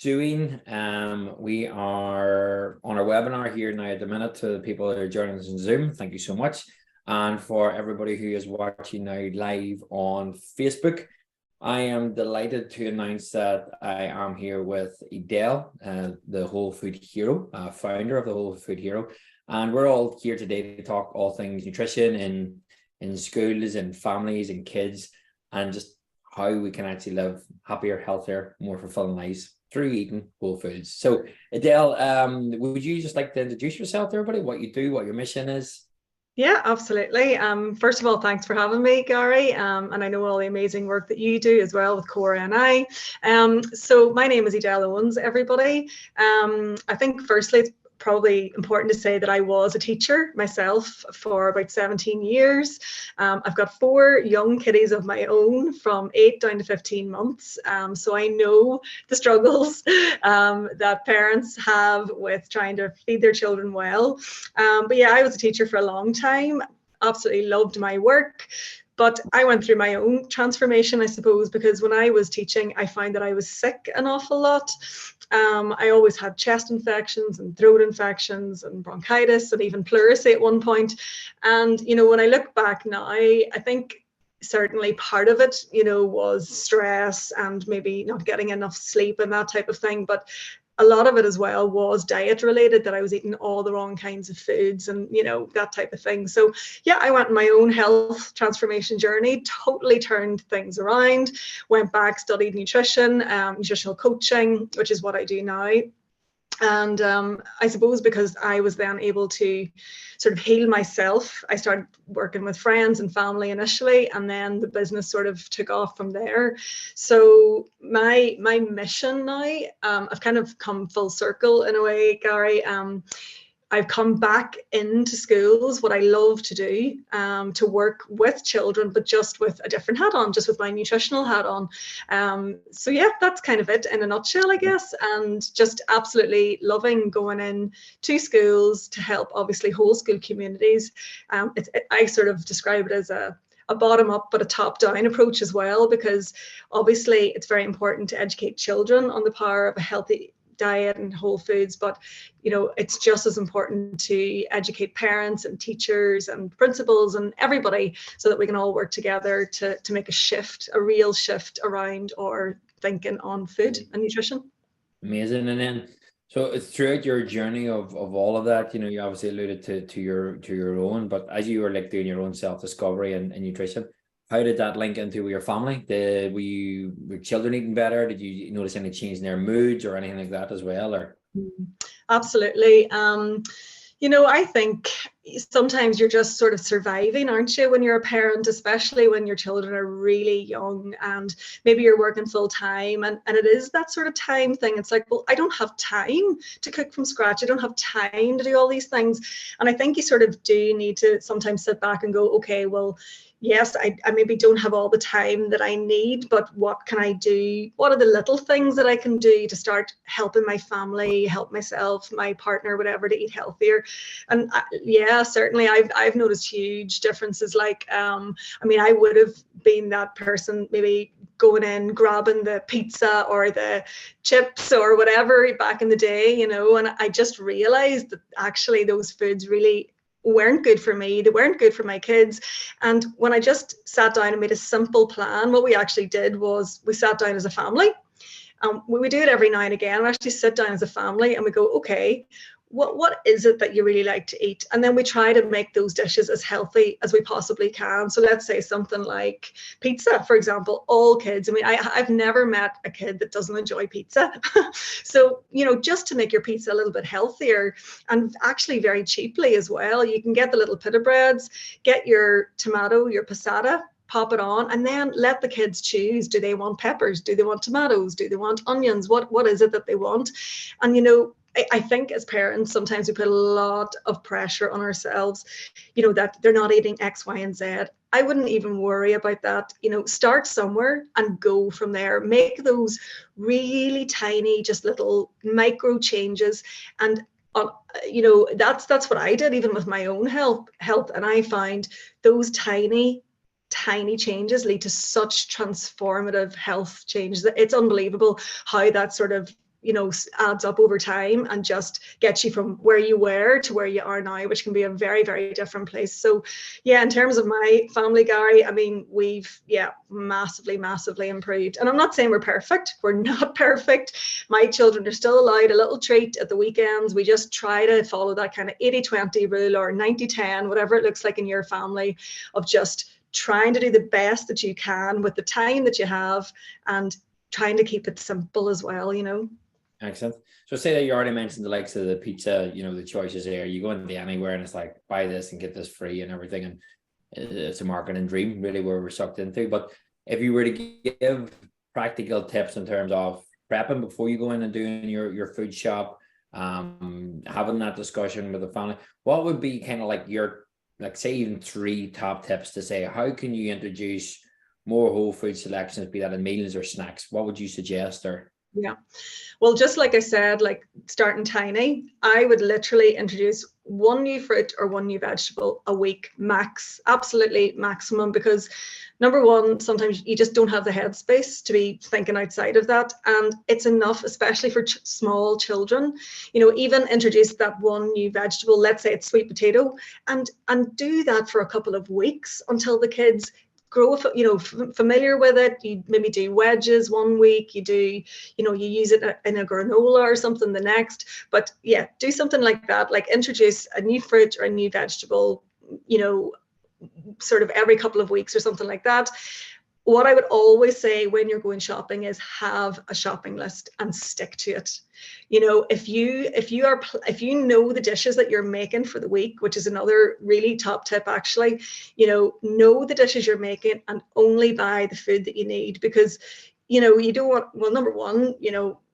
doing. We are on our webinar here now at the minute. To the people that are joining us on Zoom, thank you so much. And for everybody who is watching now live on Facebook, I am delighted to announce that I am here with Edel, the Wholefood Hero, founder of the Wholefood Hero. And we're all here today to talk all things nutrition in schools and families and kids, and just how we can actually live happier, healthier, more fulfilling lives through eating whole foods. So Edel, would you just like to introduce yourself to everybody, what you do, what your mission is? Yeah, absolutely. First of all, thanks for having me, Gary. And I know all the amazing work that you do as well with Cora and I. So my name is Edel Owens, everybody. I think firstly, it's probably important to say that I was a teacher myself for about 17 years. I've got 4 young kiddies of my own from 8 down to 15 months. So I know the struggles that parents have with trying to feed their children well. But yeah, I was a teacher for a long time, absolutely loved my work. But I went through my own transformation, I suppose, because when I was teaching, I found that I was sick an awful lot. I always had chest infections and throat infections and bronchitis and even pleurisy at one point. And, you know, when I look back now, I think certainly part of it, you know, was stress and maybe not getting enough sleep and that type of thing. But a lot of it as well was diet related, that I was eating all the wrong kinds of foods and, you know, that type of thing. So yeah, I went on my own health transformation journey, totally turned things around, went back, studied nutrition, nutritional coaching, which is what I do now. And I suppose because I was then able to sort of heal myself, I started working with friends and family initially, and then the business sort of took off from there. So my mission now, I've kind of come full circle in a way, Gary. I've come back into schools, what I love to do, to work with children, but just with a different hat on, just with my nutritional hat on. So yeah, that's kind of it in a nutshell, I guess. And just absolutely loving going in to schools to help, obviously, whole school communities. I sort of describe it as a bottom up but a top down approach as well, because obviously it's very important to educate children on the power of a healthy diet and whole foods, but you know, it's just as important to educate parents and teachers and principals and everybody, so that we can all work together to make a shift, a real shift around our thinking on food and nutrition. Amazing. And then so it's throughout your journey of all of that, you know, you obviously alluded to your own, but as you were like doing your own self-discovery and nutrition, how did that link into your family? Were your children eating better? Did you notice any change in their moods or anything like that as well? Or absolutely. You know, I think sometimes you're just sort of surviving, aren't you, when you're a parent, especially when your children are really young and maybe you're working full time, and it is that sort of time thing. It's like, well, I don't have time to cook from scratch. I don't have time to do all these things. And I think you sort of do need to sometimes sit back and go, okay, well, yes, I maybe don't have all the time that I need, but what can I do? What are the little things that I can do to start helping my family, help myself, my partner, whatever, to eat healthier? And yeah, certainly I've noticed huge differences. Like, I mean, I would have been that person maybe going in, grabbing the pizza or the chips or whatever back in the day, you know, and I just realized that actually those foods really weren't good for me. They weren't good for my kids. And when I just sat down and made a simple plan, what we actually did was we sat down as a family. We do it every now and again. We actually sit down as a family and we go, okay, what is it that you really like to eat? And then we try to make those dishes as healthy as we possibly can. So let's say something like pizza, for example. All kids, I mean, I've never met a kid that doesn't enjoy pizza. So, you know, just to make your pizza a little bit healthier and actually very cheaply as well, you can get the little pita breads, get your tomato, your passata, pop it on, and then let the kids choose. Do they want peppers? Do they want tomatoes? Do they want onions? What is it that they want? And, you know, I think as parents, sometimes we put a lot of pressure on ourselves, you know, that they're not eating X, Y, and Z. I wouldn't even worry about that. You know, start somewhere and go from there. Make those really tiny, just little micro changes. And, you know, that's what I did, even with my own health. And I find those tiny changes lead to such transformative health changes. It's unbelievable how that sort of adds up over time and just gets you from where you were to where you are now, which can be a very, very different place. So yeah, in terms of my family, Gary, I mean, we've massively, massively improved. And I'm not saying we're perfect. We're not perfect. My children are still allowed a little treat at the weekends. We just try to follow that kind of 80-20 rule or 90-10, whatever it looks like in your family, of just trying to do the best that you can with the time that you have and trying to keep it simple as well, Excellent. So say that you already mentioned the likes of the pizza, the choices there. You go into anywhere and it's like, buy this and get this free and everything. And it's a marketing dream, really, where we're sucked into. But if you were to give practical tips in terms of prepping before you go in and doing your food shop, having that discussion with the family, what would be kind of like your, like, say even 3 top tips to say, how can you introduce more whole food selections, be that in meals or snacks? What would you suggest? Or yeah, well, just like I said, like starting tiny, I would literally introduce 1 new fruit or 1 new vegetable a week max, absolutely maximum, because number one, sometimes you just don't have the headspace to be thinking outside of that, and it's enough, especially for small children. Even introduce that 1 new vegetable, let's say it's sweet potato, and do that for a couple of weeks until the kids grow familiar with it. You maybe do wedges 1 week, you do you use it in a granola or something the next. But yeah, do something like that, like introduce a new fruit or a new vegetable sort of every couple of weeks or something like that. What I would always say when you're going shopping is have a shopping list and stick to it. If you know the dishes that you're making for the week, which is another really top tip actually, know the dishes you're making and only buy the food that you need, because you don't want, well, number one,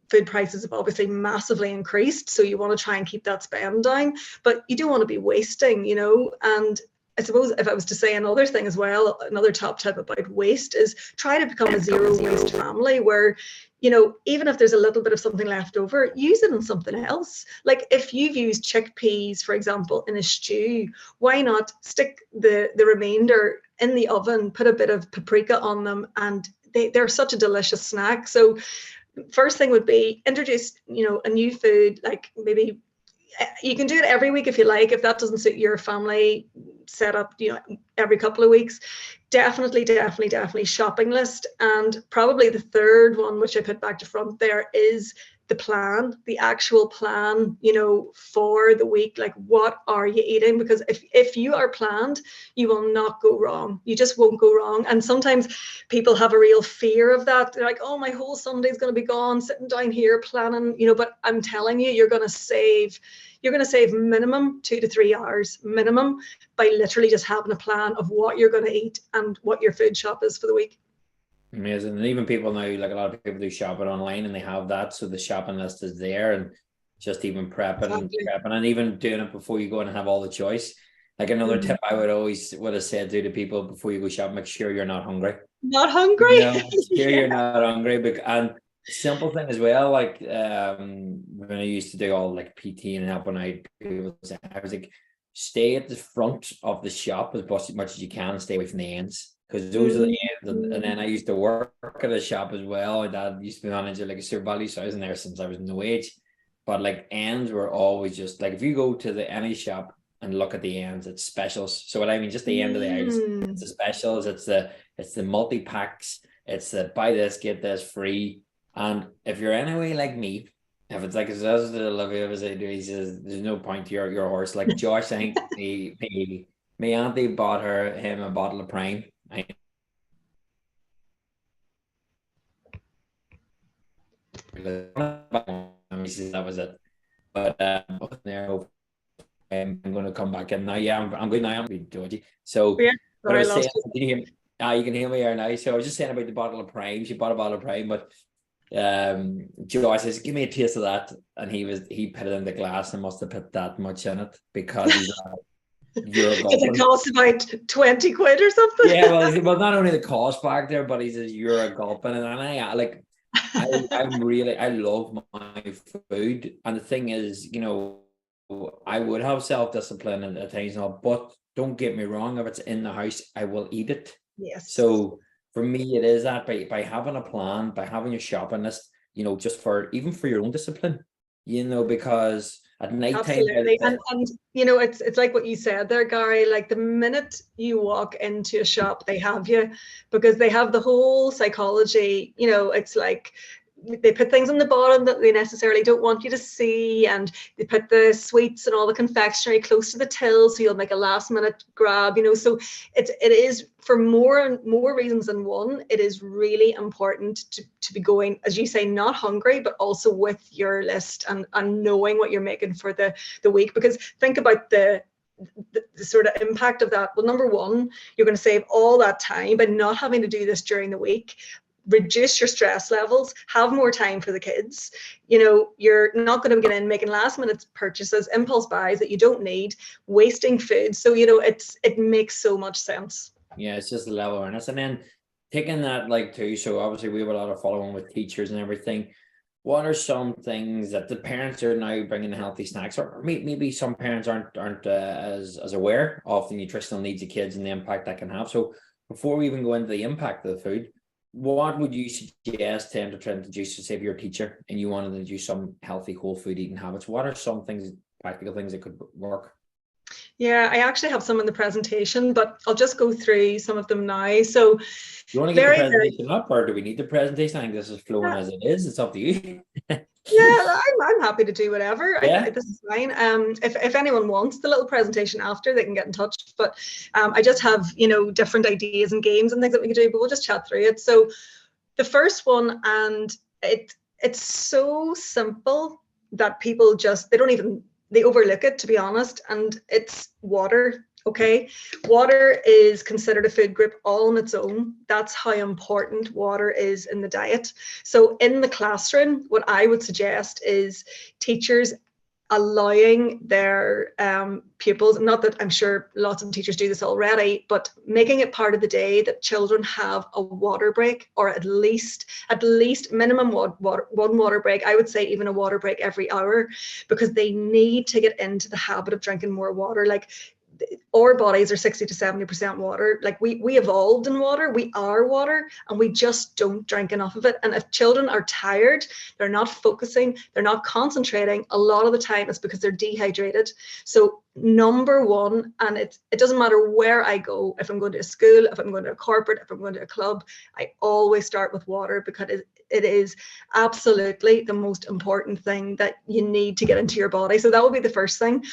food prices have obviously massively increased, so you want to try and keep that spend down, but you don't want to be wasting, and I suppose if I was to say another thing as well, another top tip about waste is try to become a zero waste family where, even if there's a little bit of something left over, use it on something else. Like if you've used chickpeas, for example, in a stew, why not stick the remainder in the oven, put a bit of paprika on them, and they're such a delicious snack. So first thing would be introduce, a new food, like maybe you can do it every week if you like. If that doesn't suit your family setup, every couple of weeks, definitely shopping list. And probably the third one, which I put back to front there, is the actual plan, for the week. Like, what are you eating? Because if you are planned, you will not go wrong. You just won't go wrong. And sometimes people have a real fear of that. They're like, oh, my whole Sunday is going to be gone sitting down here planning, but I'm telling you, you're going to save minimum 2 to 3 hours minimum by literally just having a plan of what you're going to eat and what your food shop is for the week. Amazing. And even people now, like a lot of people do shopping online and they have that, so the shopping list is there, and just even prepping and even doing it before you go and have all the choice. Like another tip I would have said to people before you go shopping, make sure you're not hungry. Not hungry? You're not hungry. And simple thing as well, like when I used to do all like PT and helping out people, I was like, stay at the front of the shop as much as you can, stay away from the ends. Because those are the ends, and then I used to work at a shop as well. My dad used to be manager like a Sir Valley, so I was in there since I was no age. But like ends were always just like, if you go to any shop and look at the ends, it's specials. So what I mean, just the end of the aisles, it's the specials, it's the multi packs, it's the buy this get this free. And if you're anyway like me, if it's like, as Olivia was saying, he says there's no point to your horse. Like Josh, I think my auntie bought him a bottle of Prime. That was it. But I'm going to come back in now. Yeah, I'm good now. I'm being dodgy. So, yeah, but I was saying, can you hear me? You can hear me here now. So I was just saying about the bottle of Prime. She bought a bottle of Prime, but Joe says, give me a taste of that, and he put it in the glass and must have put that much in it because he's because it costs about 20 quid or something. Yeah, well, not only the cost factor, but he says you're a gulping, and I like, I love my food, and the thing is, I would have self-discipline at times, but don't get me wrong, if it's in the house, I will eat it. Yes. So for me, it is that by having a plan, by having your shopping list, you know, just for even for your own discipline, you know, because at night time, Absolutely. And you know, it's like what you said there, Gary, like the minute you walk into a shop, they have you, because they have the whole psychology, you know, it's like they put things on the bottom that they necessarily don't want you to see, and they put the sweets and all the confectionery close to the till, so you'll make a last minute grab, you know. So it is, for more and more reasons than one, it is really important to be going, as you say, not hungry, but also with your list and knowing what you're making for the week. Because think about the sort of impact of that. Well, number one, you're going to save all that time by not having to do this during the week. Reduce your stress levels, have more time for the kids. You know, you're not going to get in making last minute purchases, impulse buys that you don't need, wasting food. So, you know, it makes so much sense. Yeah, it's just the level of awareness. And then taking that like too, so obviously we have a lot of following with teachers and everything. What are some things that the parents are now bringing healthy snacks, or maybe some parents aren't as aware of the nutritional needs of kids and the impact that can have? So before we even go into the impact of the food, what would you suggest to them to try to introduce, to say if you're a teacher and you wanted to do some healthy whole food eating habits? What are some things, practical things that could work? Yeah, I actually have some in the presentation, but I'll just go through some of them now. So You want to get the presentation up, or do we need the presentation? I think this is flowing as it is. It's up to you. Yeah, I'm happy to do whatever. Yeah. This is fine. If anyone wants the little presentation after, they can get in touch. But I just have, you know, different ideas and games and things that we can do, but we'll just chat through it. So the first one, and it's so simple that people just, they overlook it, to be honest, and it's water. Okay, water is considered a food group all on its own. That's how important water is in the diet. So in the classroom, what I would suggest is teachers allowing their pupils, not that I'm sure lots of teachers do this already, but making it part of the day that children have a water break, or at least minimum one water break. I would say even a water break every hour, because they need to get into the habit of drinking more water. Like, our bodies are 60 to 70% water. Like, we evolved in water, we are water, and we just don't drink enough of it. And if children are tired, they're not focusing, they're not concentrating, a lot of the time it's because they're dehydrated. So number one, and it doesn't matter where I go, if I'm going to a school, if I'm going to a corporate, if I'm going to a club, I always start with water, because it is absolutely the most important thing that you need to get into your body. So that would be the first thing.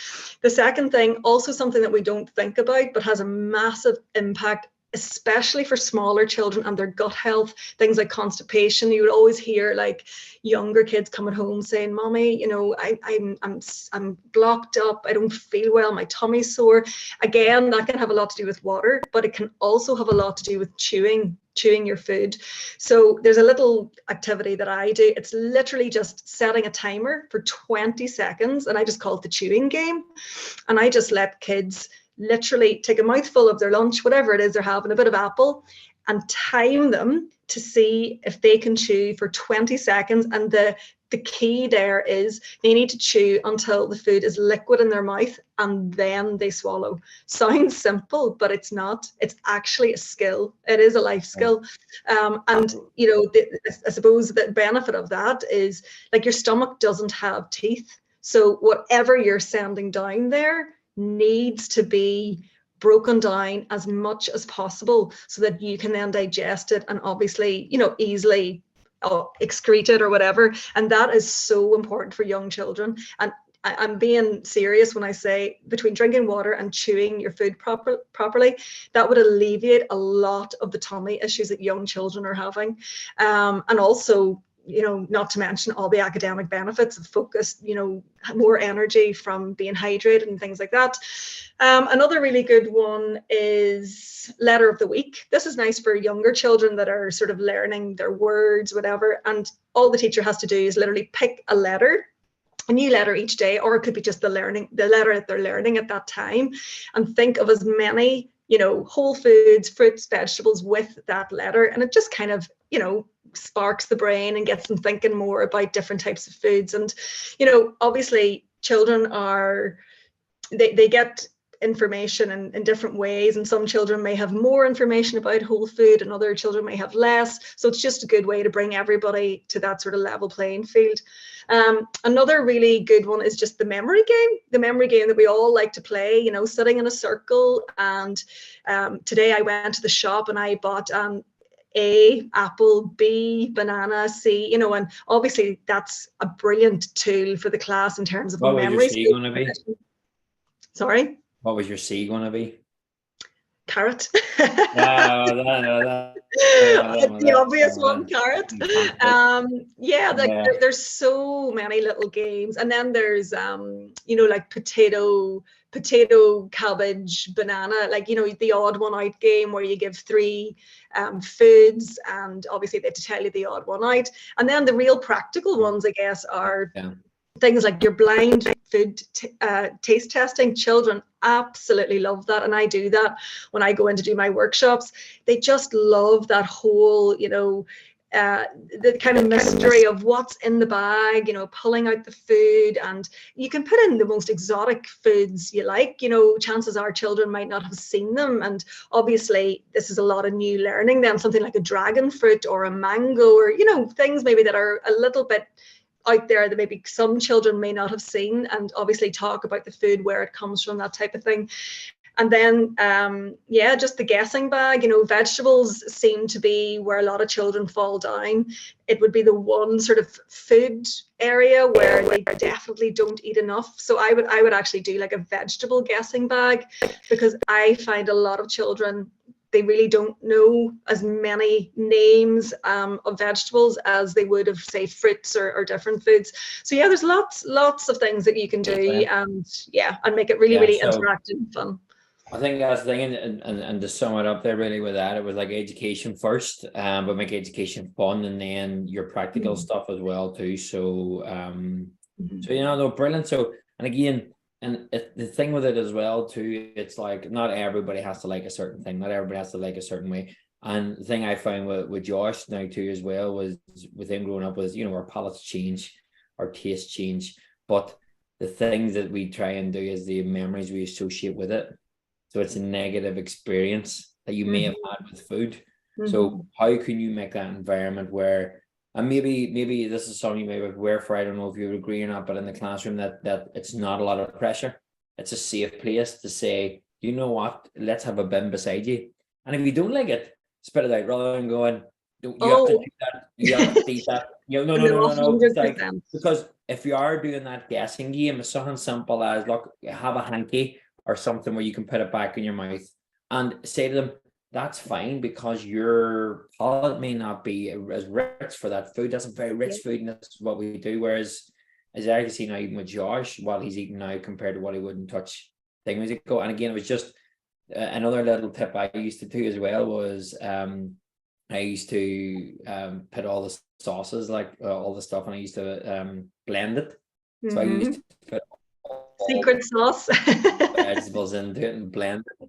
The second thing, also something that we don't think about, but has a massive impact, especially for smaller children and their gut health, things like constipation. You would always hear like younger kids coming home saying, "Mommy, you know, I'm blocked up, I don't feel well, my tummy's sore." Again, that can have a lot to do with water, but it can also have a lot to do with chewing your food. So there's a little activity that I do. It's literally just setting a timer for 20 seconds, and I just call it the chewing game. And I just let kids literally take a mouthful of their lunch, whatever it is they're having, a bit of apple, and time them to see if they can chew for 20 seconds. And the key there is they need to chew until the food is liquid in their mouth, and then they swallow. Sounds simple, but it's not. It's actually a skill. It is a life skill. And you know, I suppose the benefit of that is, like, your stomach doesn't have teeth, so whatever you're sending down there needs to be broken down as much as possible, so that you can then digest it and obviously, you know, easily excrete it or whatever. And that is so important for young children. And I'm being serious when I say, between drinking water and chewing your food properly, that would alleviate a lot of the tummy issues that young children are having. And also, you know, not to mention all the academic benefits of focus, you know, more energy from being hydrated and things like that. Another really good one is letter of the week. This is nice for younger children that are sort of learning their words, whatever. And all the teacher has to do is literally pick a new letter each day, or it could be just the letter that they're learning at that time, and think of as many, you know, whole foods, fruits, vegetables with that letter. And it just kind of, you know, sparks the brain and gets them thinking more about different types of foods. And, you know, obviously children are, they get information in different ways, and some children may have more information about whole food and other children may have less. So it's just a good way to bring everybody to that sort of level playing field. Another really good one is just the memory game that we all like to play, you know, sitting in a circle. And today I went to the shop and I bought A, apple, B, banana, C, you know, and obviously that's a brilliant tool for the class in terms of What was memory. your C going to be? Sorry? What was your C going to be? Carrot. The obvious one, carrot. Yeah, there's so many little games, and then there's you know, like potato, cabbage, banana, like, you know, the odd one out game where you give 3 foods, and obviously they have to tell you the odd one out. And then the real practical ones, I guess, are things like your blind food taste testing. Children absolutely love that, and I do that when I go in to do my workshops. They just love that whole, you know, the kind of mystery of what's in the bag, you know, pulling out the food. And you can put in the most exotic foods you like, you know, chances are children might not have seen them, and obviously this is a lot of new learning then, something like a dragon fruit or a mango, or, you know, things maybe that are a little bit out there that maybe some children may not have seen, and obviously talk about the food, where it comes from, that type of thing. And then, yeah, just the guessing bag, you know, vegetables seem to be where a lot of children fall down. It would be the one sort of food area where they definitely don't eat enough. So I would actually do like a vegetable guessing bag, because I find a lot of children, they really don't know as many names of vegetables as they would of, say, fruits or different foods. So yeah, there's lots of things that you can do, and make it really interactive and fun. I think that's the thing, and to sum it up there really with that, it was like education first, but make education fun, and then your practical stuff as well too. So so, you know, no, brilliant. So, and again, and the thing with it as well too, it's like not everybody has to like a certain thing, not everybody has to like a certain way. And the thing I found with Josh now too as well was with him growing up was, you know, our palates change, our tastes change, but the things that we try and do is the memories we associate with it. So it's a negative experience that you may have had with food. So how can you make that environment where, and maybe this is something you may aware for, I don't know if you would agree or not, but in the classroom that it's not a lot of pressure. It's a safe place to say, you know what, let's have a bin beside you. And if you don't like it, spit it out rather than going, you have to do that, you have to eat that. You know, no. It's like, because if you are doing that guessing game, it's something simple as, look, have a hanky or something where you can put it back in your mouth and say to them, that's fine, because your palate may not be as rich for that food. That's a very rich food, and that's what we do. Whereas, as I can see now, even with Josh, what he's eating now compared to what he wouldn't touch things ago. And again, it was just another little tip I used to do as well was I used to put all the sauces, like all the stuff, and I used to blend it. So I used to put secret sauce vegetables into it and blend it.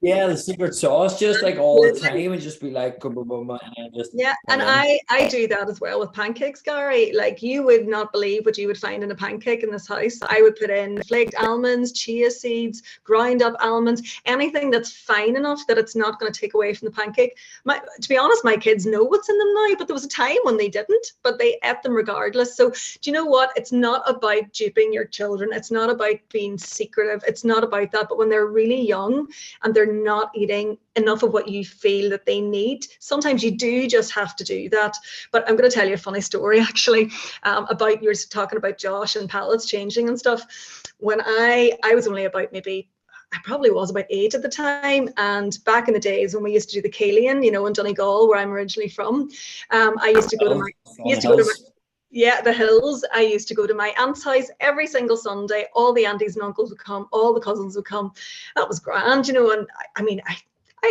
Yeah, the secret sauce, just like all the time, and just be like, and just and I do that as well with pancakes, Gary. Like, you would not believe what you would find in a pancake in this house. I would put in flaked almonds, chia seeds, ground up almonds, anything that's fine enough that it's not going to take away from the pancake. To be honest, my kids know what's in them now, but there was a time when they didn't, but they ate them regardless. So do you know what? It's not about duping your children. It's not about being secretive. It's not about that. But when they're really young and they're not eating enough of what you feel that they need, sometimes you do just have to do that. But I'm going to tell you a funny story actually, about, you were talking about Josh and palates changing and stuff. When I was only about, maybe I probably was about 8 at the time, and back in the days when we used to do the Cailín, you know, in Donegal, where I'm originally from, I used to go to my the hills. I used to go to my aunt's house every single Sunday. All the aunties and uncles would come, all the cousins would come. That was grand, you know. And I mean, I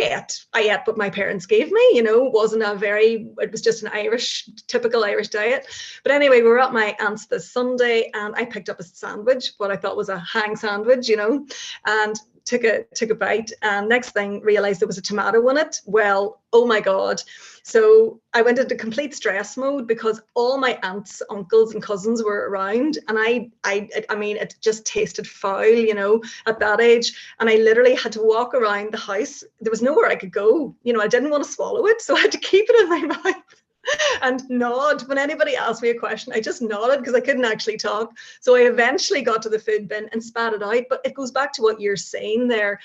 ate what my parents gave me, you know. It was just an typical Irish diet. But anyway, we were at my aunt's this Sunday, and I picked up a sandwich, what I thought was a hang sandwich, you know, and took a bite, and next thing realized there was a tomato in it. Well, oh my God, So I went into complete stress mode because all my aunts, uncles, and cousins were around, and I mean, it just tasted foul, you know, at that age. And I literally had to walk around the house. There was nowhere I could go. You know, I didn't want to swallow it, so I had to keep it in my mouth and nod. When anybody asked me a question, I just nodded because I couldn't actually talk. So I eventually got to the food bin and spat it out. But it goes back to what you're saying there.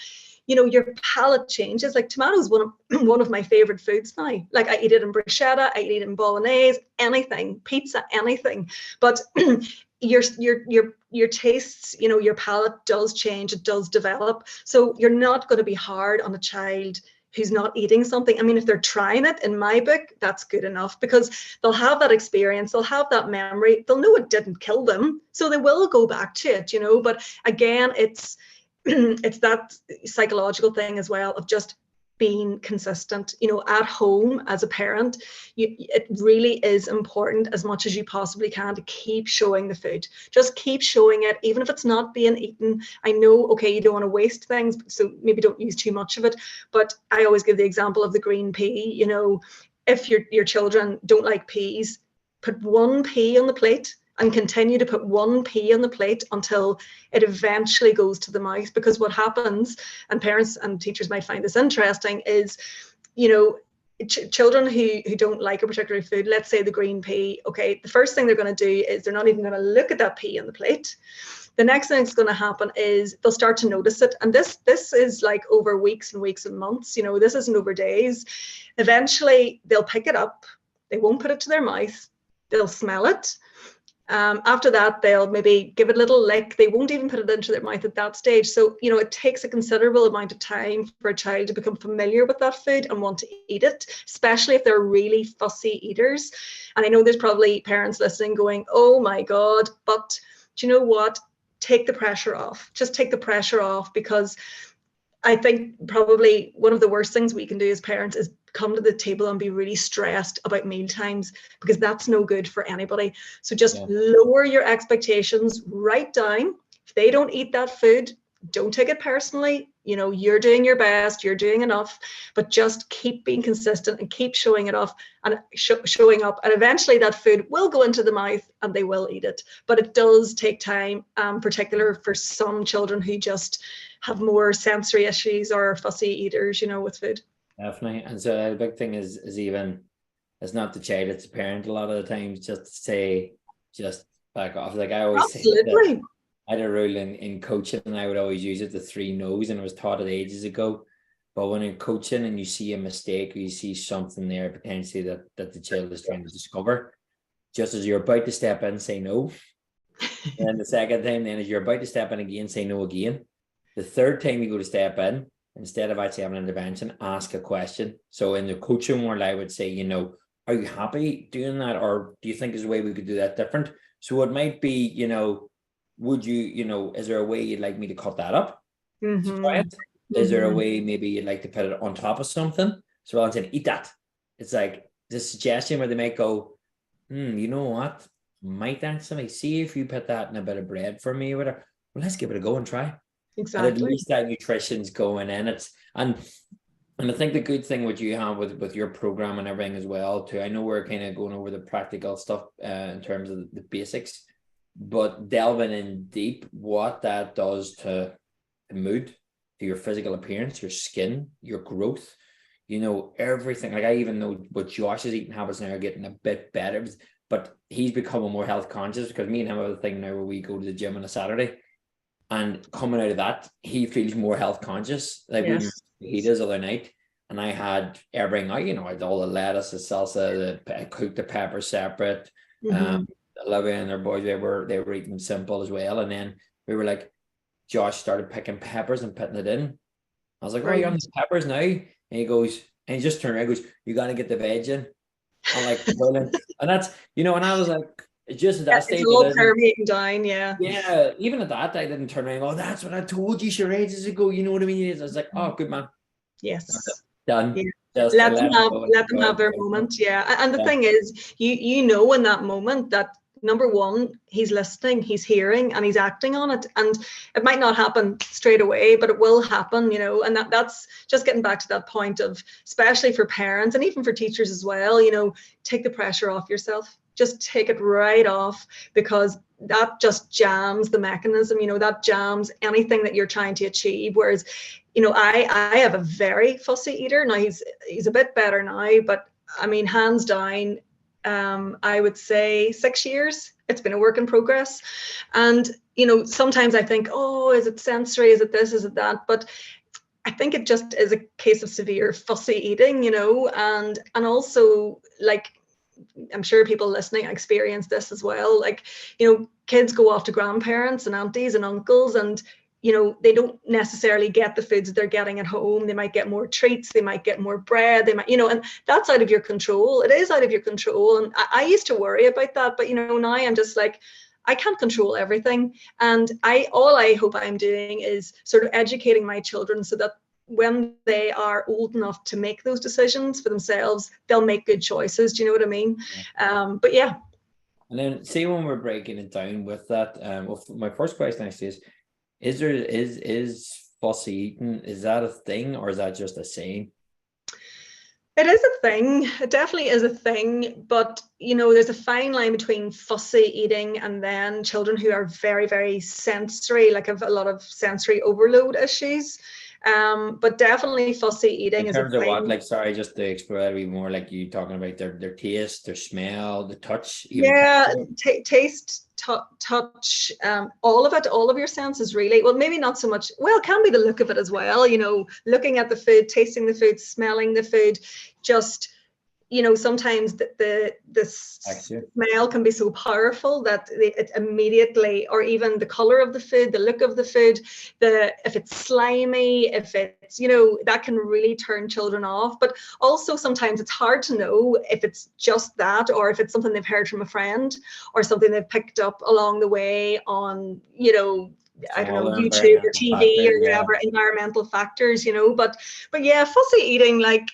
You know, your palate changes. Like tomatoes, one of my favorite foods now. Like I eat it in bruschetta, I eat it in bolognese, anything, pizza, anything. But your tastes, you know, your palate does change, it does develop. So you're not going to be hard on a child who's not eating something. I mean, if they're trying it, in my book, that's good enough, because they'll have that experience, they'll have that memory, they'll know it didn't kill them, so they will go back to it, you know. But again, it's that psychological thing as well of just being consistent, you know, at home as a parent. It really is important, as much as you possibly can, to keep showing the food. Just keep showing it, even if it's not being eaten. I know, okay, you don't want to waste things, so maybe don't use too much of it. But I always give the example of the green pea. You know, if your children don't like peas, put one pea on the plate and continue to put one pea on the plate until it eventually goes to the mouth. Because what happens, and parents and teachers might find this interesting, is, you know, children who don't like a particular food, let's say the green pea, okay, the first thing they're going to do is they're not even going to look at that pea on the plate. The next thing that's going to happen is they'll start to notice it. And this is like over weeks and weeks and months, you know, this isn't over days. Eventually they'll pick it up, they won't put it to their mouth, they'll smell it. After that, they'll maybe give it a little lick. They won't even put it into their mouth at that stage. So, you know, it takes a considerable amount of time for a child to become familiar with that food and want to eat it, especially if they're really fussy eaters. And I know there's probably parents listening going, oh my God, but do you know what? Take the pressure off. Just take the pressure off, because I think probably one of the worst things we can do as parents is come to the table and be really stressed about meal times, because that's no good for anybody. So just lower your expectations right down. If they don't eat that food, don't take it personally. You know, you're doing your best, you're doing enough, but just keep being consistent and keep showing it off and showing up. And eventually that food will go into the mouth and they will eat it. But it does take time, particular for some children who just have more sensory issues or fussy eaters, you know, with food. Definitely. And so the big thing is even, it's not the child, it's the parent a lot of the times, just to say, just back off. Like I always say that I had a rule in coaching, and I would always use it, the 3 no's, and it was taught it ages ago. But when you're coaching and you see a mistake or you see something there potentially that the child is trying to discover, just as you're about to step in, say no. And the second time, then, as you're about to step in again, say no again. The third time you go to step in, instead of actually having an intervention, ask a question. So in the coaching world, I would say, you know, are you happy doing that? Or do you think there's a way we could do that different? So it might be, you know, would you, you know, is there a way you'd like me to cut that up? Mm-hmm. Is there a way maybe you'd like to put it on top of something? So rather than saying, eat that, it's like the suggestion where they might go, you know what? Might actually see if you put that in a bit of bread for me or whatever. Well, let's give it a go and try. Exactly. And at least that nutrition's going in. And I think the good thing what you have with your program and everything as well too, I know we're kind of going over the practical stuff in terms of the basics, but delving in deep, what that does to the mood, to your physical appearance, your skin, your growth, you know, everything. Like I even know what Josh's eating habits now are getting a bit better, but he's becoming more health conscious, because me and him have a thing now where we go to the gym on a Saturday. And coming out of that, he feels more health conscious. Like he does the other night, and I had everything out, you know, I had all the lettuce, the salsa, I cooked the pepper separate. Olivia and their boys, they were eating simple as well. And then we were like, Josh started picking peppers and putting it in. I was like, oh, you're on the peppers now? And he goes, and he just turned around and goes, you got to get the veg in. I'm like, brilliant. And that's, you know, and I was like, just at that stage. It's all permeating down, yeah. Yeah, even at that, I didn't turn around, oh, that's what I told you sure ages ago. You know what I mean? I was like, oh, good man. Yes. Done. Yeah. Let them have their moment, yeah. And the thing is, you know in that moment that number one, he's listening, he's hearing, and he's acting on it. And it might not happen straight away, but it will happen, you know. And that's just getting back to that point of, especially for parents and even for teachers as well, you know, take the pressure off yourself. Just take it right off, because that just jams the mechanism, you know, that jams anything that you're trying to achieve. Whereas, you know, I have a very fussy eater. Now he's a bit better now, but I mean, hands down, I would say 6 years. It's been a work in progress. And, you know, sometimes I think, oh, is it sensory? Is it this? Is it that? But I think it just is a case of severe fussy eating, you know, and also, like, I'm sure people listening experience this as well. Like, you know, kids go off to grandparents and aunties and uncles, and, you know, they don't necessarily get the foods that they're getting at home. They might get more treats, they might get more bread, they might, you know, and that's out of your control. It is out of your control. And I used to worry about that, but, you know, now I'm just like, I can't control everything. And all I hope I'm doing is sort of educating my children so that when they are old enough to make those decisions for themselves, they'll make good choices. Do you know what I mean? Yeah. But yeah. And then, say when we're breaking it down with that, well, my first question actually is fussy eating, is that a thing, or is that just a saying? It is a thing. It definitely is a thing. But, you know, there's a fine line between fussy eating and then children who are very, very sensory, like have a lot of sensory overload issues. But definitely fussy eating In is a terms of thing. what, like, sorry, just to explore a bit more, like you talking about their taste, their smell, the touch, even Yeah, texture? taste, touch, all of it, all of your senses really. Well, maybe not so much. Well, it can be the look of it as well. You know, looking at the food, tasting the food, smelling the food, just, you know, sometimes the Texture. smell can be so powerful that it immediately, or even the color of the food, the look of the food, if it's slimy, if it's, you know, that can really turn children off. But also sometimes it's hard to know if it's just that, or if it's something they've heard from a friend, or something they've picked up along the way on, you know, I don't know, All the YouTube or environmental TV factors, or yeah. whatever, environmental factors, you know. But yeah, fussy eating, like,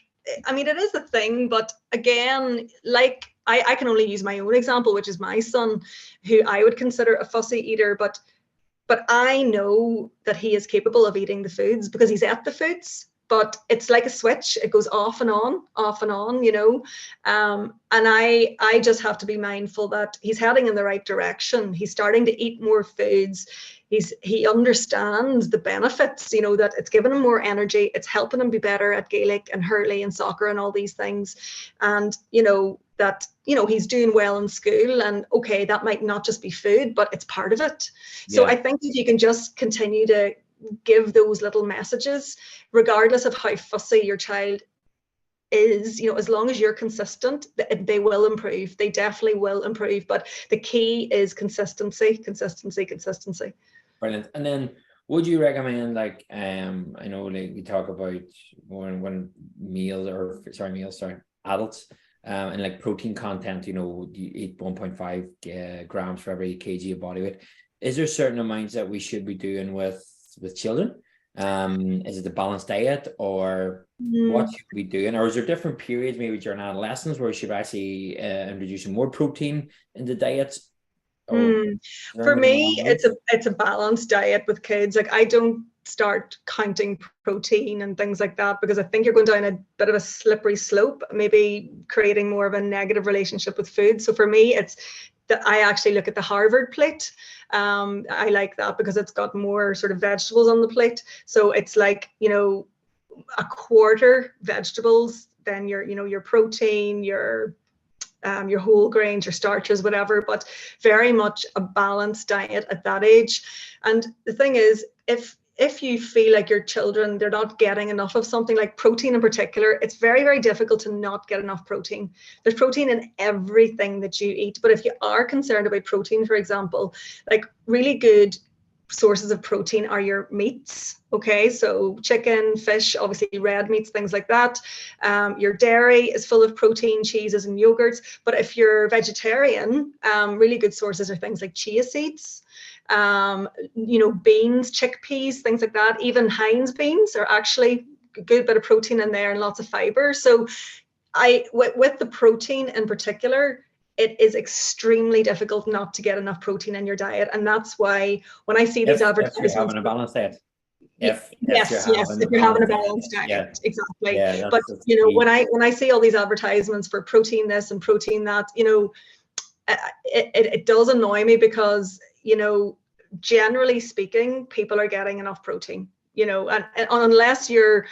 I mean, it is a thing, but again, like, I can only use my own example, which is my son, who I would consider a fussy eater, but I know that he is capable of eating the foods because he's ate the foods. But it's like a switch; it goes off and on, you know. And I just have to be mindful that he's heading in the right direction. He's starting to eat more foods. He understands the benefits, you know, that it's giving him more energy. It's helping him be better at Gaelic and hurley and soccer and all these things. And, you know, that, you know, he's doing well in school, and okay, that might not just be food, but it's part of it. So Yeah. I think if you can just continue to give those little messages, regardless of how fussy your child is, you know, as long as you're consistent, they will improve. They definitely will improve. But the key is consistency. Brilliant. And then, would you recommend, like, I know, like, we talk about when adults, and like protein content, you know, you eat 1.5 grams for every kg of body weight. Is there certain amounts that we should be doing with children? Is it a balanced diet, or what should we be doing? Or is there different periods, maybe during adolescence, where we should actually introducing more protein in the diets? For me, it's a balanced diet with kids. Like, I don't start counting protein and things like that, because I think you're going down a bit of a slippery slope, maybe creating more of a negative relationship with food. So for me, it's that I actually look at the Harvard plate. I like that because it's got more sort of vegetables on the plate. So it's like, you know, a quarter vegetables, then your protein, your whole grains, your starches, whatever, but very much a balanced diet at that age. And the thing is, if you feel like your children, they're not getting enough of something, like protein in particular, it's very, very difficult to not get enough protein. There's protein in everything that you eat. But if you are concerned about protein, for example, like really good sources of protein are your meats. Okay, so chicken, fish, obviously red meats, things like that. Your dairy is full of protein, cheeses and yogurts. But if you're vegetarian, really good sources are things like chia seeds, you know, beans, chickpeas, things like that. Even Heinz beans are actually a good bit of protein in there and lots of fiber. So with the protein in particular, it is extremely difficult not to get enough protein in your diet. And that's why when I see these advertisements, if you're having a balanced diet. If yes, you're yes, having if a you're having a balanced balanced diet, diet, exactly. yeah, But that's you know, key. when I see all these advertisements for protein this and protein that, you know, it does annoy me, because, you know, generally speaking, people are getting enough protein, you know, and unless you're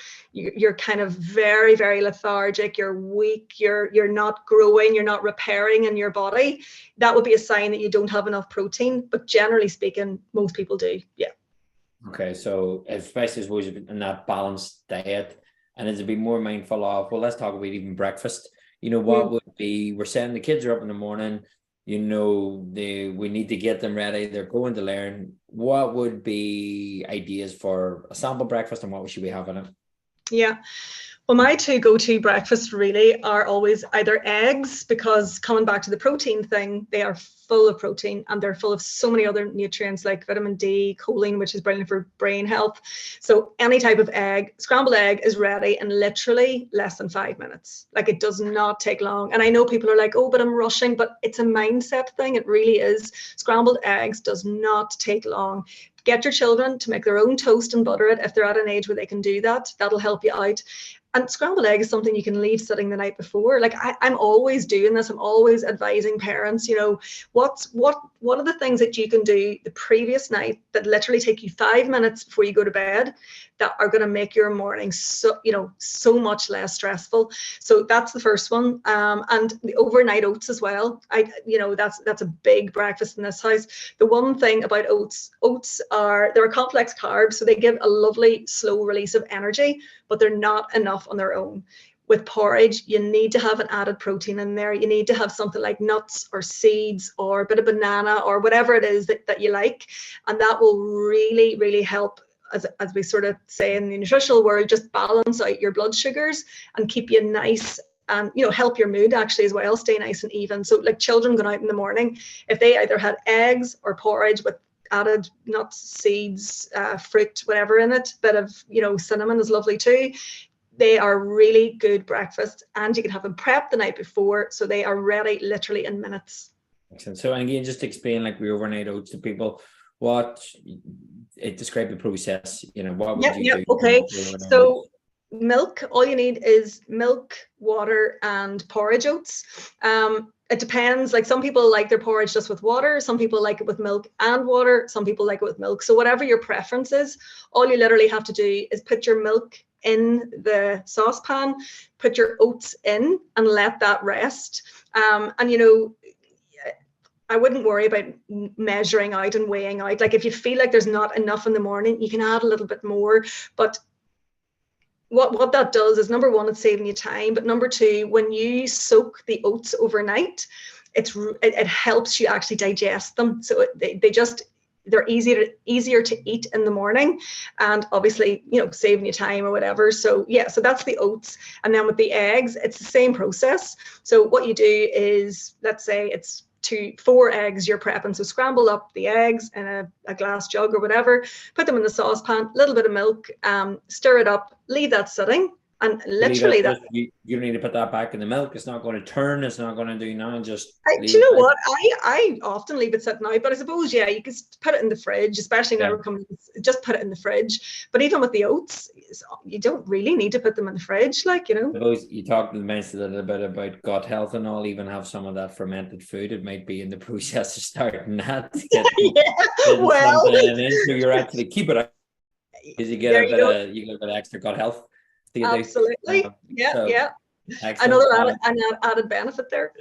kind of very, very lethargic, you're weak, you're not growing, you're not repairing in your body, that would be a sign that you don't have enough protein. But generally speaking, most people do. Yeah. Okay, so especially suppose in that balanced diet, and is to be more mindful of, well, let's talk about even breakfast. You know, what would be, we're saying the kids are up in the morning, you know, we need to get them ready, they're going to learn. What would be ideas for a sample breakfast, and what should we have in it? Yeah. Well, my two go-to breakfasts really are always either eggs, because coming back to the protein thing, they are full of protein and they're full of so many other nutrients like vitamin D, choline, which is brilliant for brain health. So any type of egg, scrambled egg is ready in literally less than 5 minutes. Like, it does not take long. And I know people are like, oh, but I'm rushing, but it's a mindset thing. It really is. Scrambled eggs does not take long. Get your children to make their own toast and butter it if they're at an age where they can do that. That'll help you out. And scrambled egg is something you can leave sitting the night before. Like, I'm always doing this. I'm always advising parents, you know, what are the things that you can do the previous night that literally take you 5 minutes before you go to bed, that are going to make your morning so, you know, so much less stressful. So that's the first one. And the overnight oats as well. You know, that's a big breakfast in this house. The one thing about oats they're a complex carb, so they give a lovely slow release of energy, but they're not enough on their own. With porridge, you need to have an added protein in there. You need to have something like nuts or seeds or a bit of banana or whatever it is that you like. And that will really, really help, as we sort of say in the nutritional world, just balance out your blood sugars and keep you nice, and, you know, help your mood actually as well, stay nice and even. So like children going out in the morning, if they either had eggs or porridge with added nuts, seeds, fruit, whatever in it, bit of, you know, cinnamon is lovely too. They are really good breakfast, and you can have them prepped the night before, so they are ready literally in minutes. Excellent. So, and again, just to explain like the overnight oats to people, describe the process, you know, what would you do? Okay. So milk, all you need is milk, water, and porridge oats. It depends. Like, some people like their porridge just with water, some people like it with milk and water, some people like it with milk. So whatever your preference is, all you literally have to do is put your milk in the saucepan, put your oats in, and let that rest. And, you know, I wouldn't worry about measuring out and weighing out. Like, if you feel like there's not enough in the morning, you can add a little bit more. But what that does is, number one, it's saving you time. But number two, when you soak the oats overnight, it helps you actually digest them. So they're easier to eat in the morning, and obviously, you know, saving you time or whatever. So yeah, so that's the oats. And then with the eggs, it's the same process. So what you do is, let's say it's 4 eggs you're prepping. So scramble up the eggs in a glass jug or whatever, put them in the saucepan, a little bit of milk, stir it up, leave that sitting. And literally you don't need to put that back in the milk. It's not going to turn. It's not going to do nothing. Just do you know what? I often leave it sitting out, but I suppose, yeah, you can put it in the fridge, especially now we're coming, just put it in the fridge. But even with the oats, you don't really need to put them in the fridge, like, you know. I suppose you talked to the mentioned a little bit about gut health and all, even have some of that fermented food. It might be in the process of starting that. Well, so you're actually keep it up, because you get a bit of extra gut health. Absolutely. Yeah. Excellent. Another added benefit there.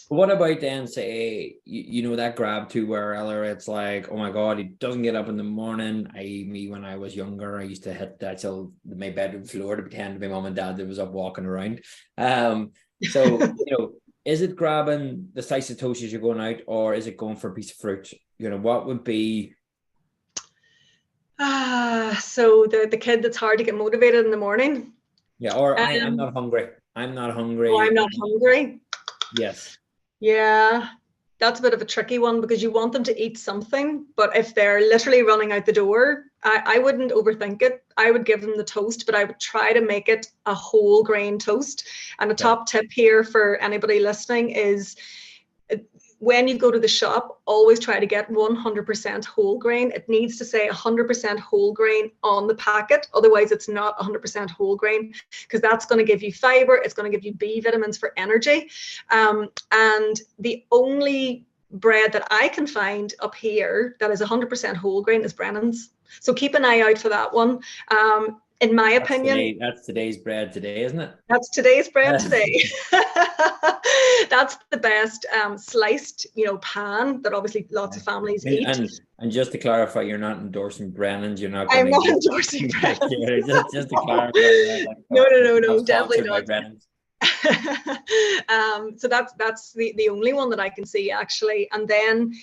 What about then, say, you know, that grab to where it's like, oh my God, he doesn't get up in the morning. When I was younger, I used to hit that till my bedroom floor to pretend to be mom and dad that was up walking around. So, you know, is it grabbing the slice of toast as you're going out, or is it going for a piece of fruit? You know, what would be... So the kid that's hard to get motivated in the morning. Yeah, or I'm not hungry. I'm not hungry. Oh, I'm not hungry. Yes. Yeah, that's a bit of a tricky one, because you want them to eat something, but if they're literally running out the door, I wouldn't overthink it. I would give them the toast, but I would try to make it a whole grain toast. And a top tip here for anybody listening is, when you go to the shop, always try to get 100% whole grain. It needs to say 100% whole grain on the packet. Otherwise, it's not 100% whole grain, because that's going to give you fiber. It's going to give you B vitamins for energy. And the only bread that I can find up here that is 100% whole grain is Brennan's. So keep an eye out for that one. In my opinion, that's today's bread today, isn't it? That's today's bread today. That's the best sliced, pan that obviously lots of families eat. And just to clarify, you're not endorsing Brennan's. You're not. I'm not endorsing Brennan's. just to clarify that. No, definitely not. Brennan's. So that's the only one that I can see, actually. And then,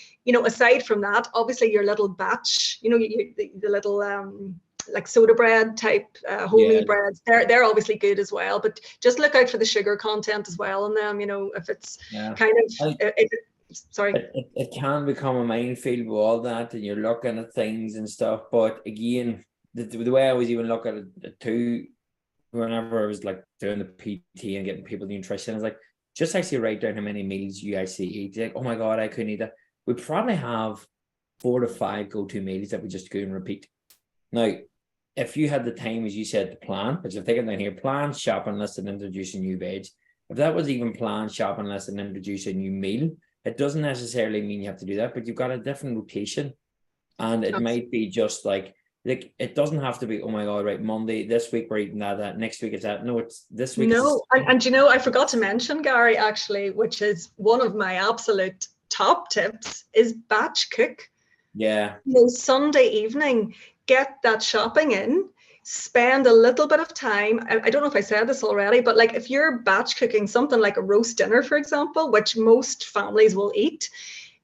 aside from that, obviously your little batch, the little like soda bread type wholemeal breads, they're obviously good as well, but just look out for the sugar content as well in them. If it's kind of sorry, it can become a minefield with all that, and you're looking at things and stuff. But again, the way I always even look at it too, whenever I was like doing the PT and getting people the nutrition, I was like, just actually write down how many meals you actually eat. Like, oh my god, I couldn't eat that. We probably have 4 to 5 go-to meals that we just go and repeat. Now, if you had the time, as you said, to plan, which I've taken down here, plan, shopping list, and introduce a new veg. If that was even plan, shopping list, and introduce a new meal, it doesn't necessarily mean you have to do that, but you've got a different rotation. And it might be just like it doesn't have to be, oh my god, right, Monday, this week we're eating that next week it's that. No, it's this week. No, and I forgot to mention, Gary, actually, which is one of my absolute top tips, is batch cook. Yeah. Sunday evening, get that shopping in, spend a little bit of time. I don't know if I said this already, but like if you're batch cooking something like a roast dinner, for example, which most families will eat,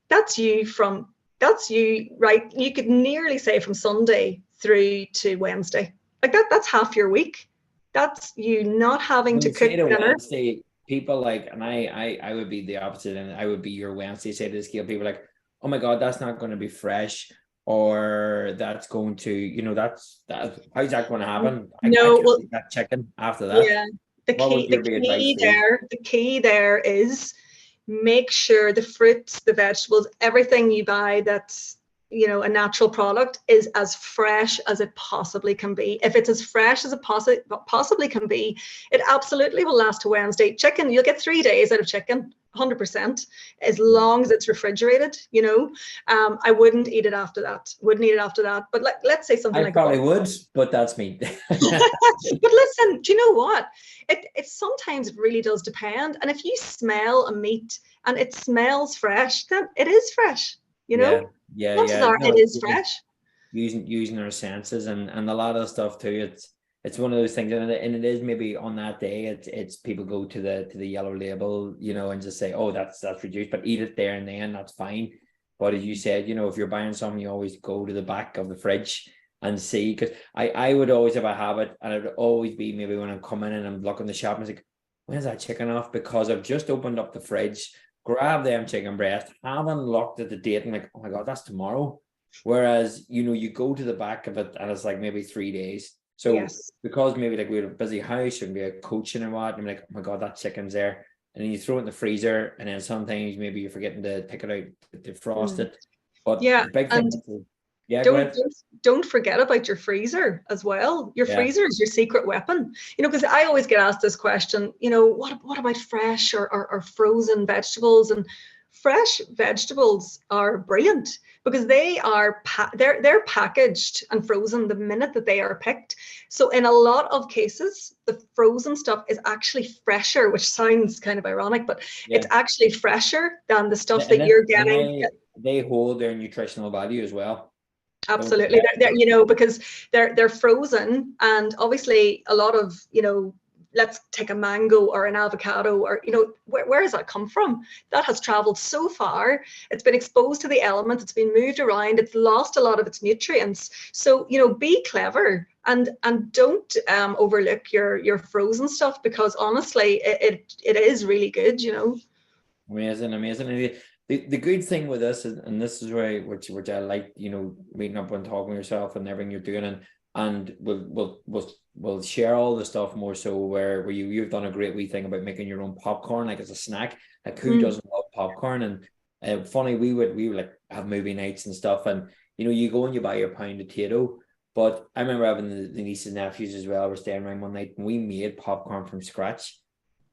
that's you, right? You could nearly say from Sunday through to Wednesday. Like that's half your week. That's you not having to cook dinner. Wednesday, people like, and I would be the opposite, and I would be your Wednesday side of the scale. People like, oh my god, that's not going to be fresh, or that's going to, how's that going to happen? Well, that chicken after that. Yeah, the key there is make sure the fruits, the vegetables, everything you buy that's a natural product is as fresh as it possibly can be. If it's as fresh as it possibly can be, it absolutely will last to Wednesday. Chicken, you'll get 3 days out of chicken, 100%, as long as it's refrigerated. I wouldn't eat it after that. But let's say something like that. I probably would, but that's me. But listen, do you know what? It sometimes it really does depend. And if you smell a meat and it smells fresh, then it is fresh. It is fresh. Using our senses and a lot of stuff too. It's one of those things, and it is maybe on that day. It's people go to the yellow label, and just say, oh, that's reduced, but eat it there and then, that's fine. But as you said, if you're buying something, you always go to the back of the fridge and see, because I would always have a habit, and it would always be maybe when I'm coming in and I'm looking the shop, and it's like, when's that chicken off? Because I've just opened up the fridge, grab them chicken breast, haven't looked at the date, and like, oh my god, that's tomorrow. Whereas you go to the back of it and it's like maybe 3 days. So yes, because maybe like we had a busy house and we had coaching and what, and I'm like, oh my god, that chicken's there, and then you throw it in the freezer, and then sometimes maybe you're forgetting to take it out to defrost it. But yeah, the big thing don't forget about your freezer as well. Your freezer is your secret weapon. Because I always get asked this question, what about fresh or frozen vegetables? And fresh vegetables are brilliant because they are they're packaged and frozen the minute that they are picked. So in a lot of cases, the frozen stuff is actually fresher, which sounds kind of ironic, but it's actually fresher than the stuff that you're getting. They hold their nutritional value as well. Absolutely, they're because they're frozen, and obviously a lot of let's take a mango or an avocado, or where does that come from? That has traveled so far, it's been exposed to the elements, it's been moved around, it's lost a lot of its nutrients. So be clever and don't overlook your frozen stuff, because honestly it is really good. Amazing. The good thing with this is, and this is where which I like, meeting up and talking with yourself and everything you're doing, and we'll share all the stuff more so where you've done a great wee thing about making your own popcorn, like as a snack. Like who doesn't love popcorn? Funny, we would like have movie nights and stuff, and you go and you buy your pound of potato. But I remember having the nieces and nephews as well. We're staying around one night and we made popcorn from scratch,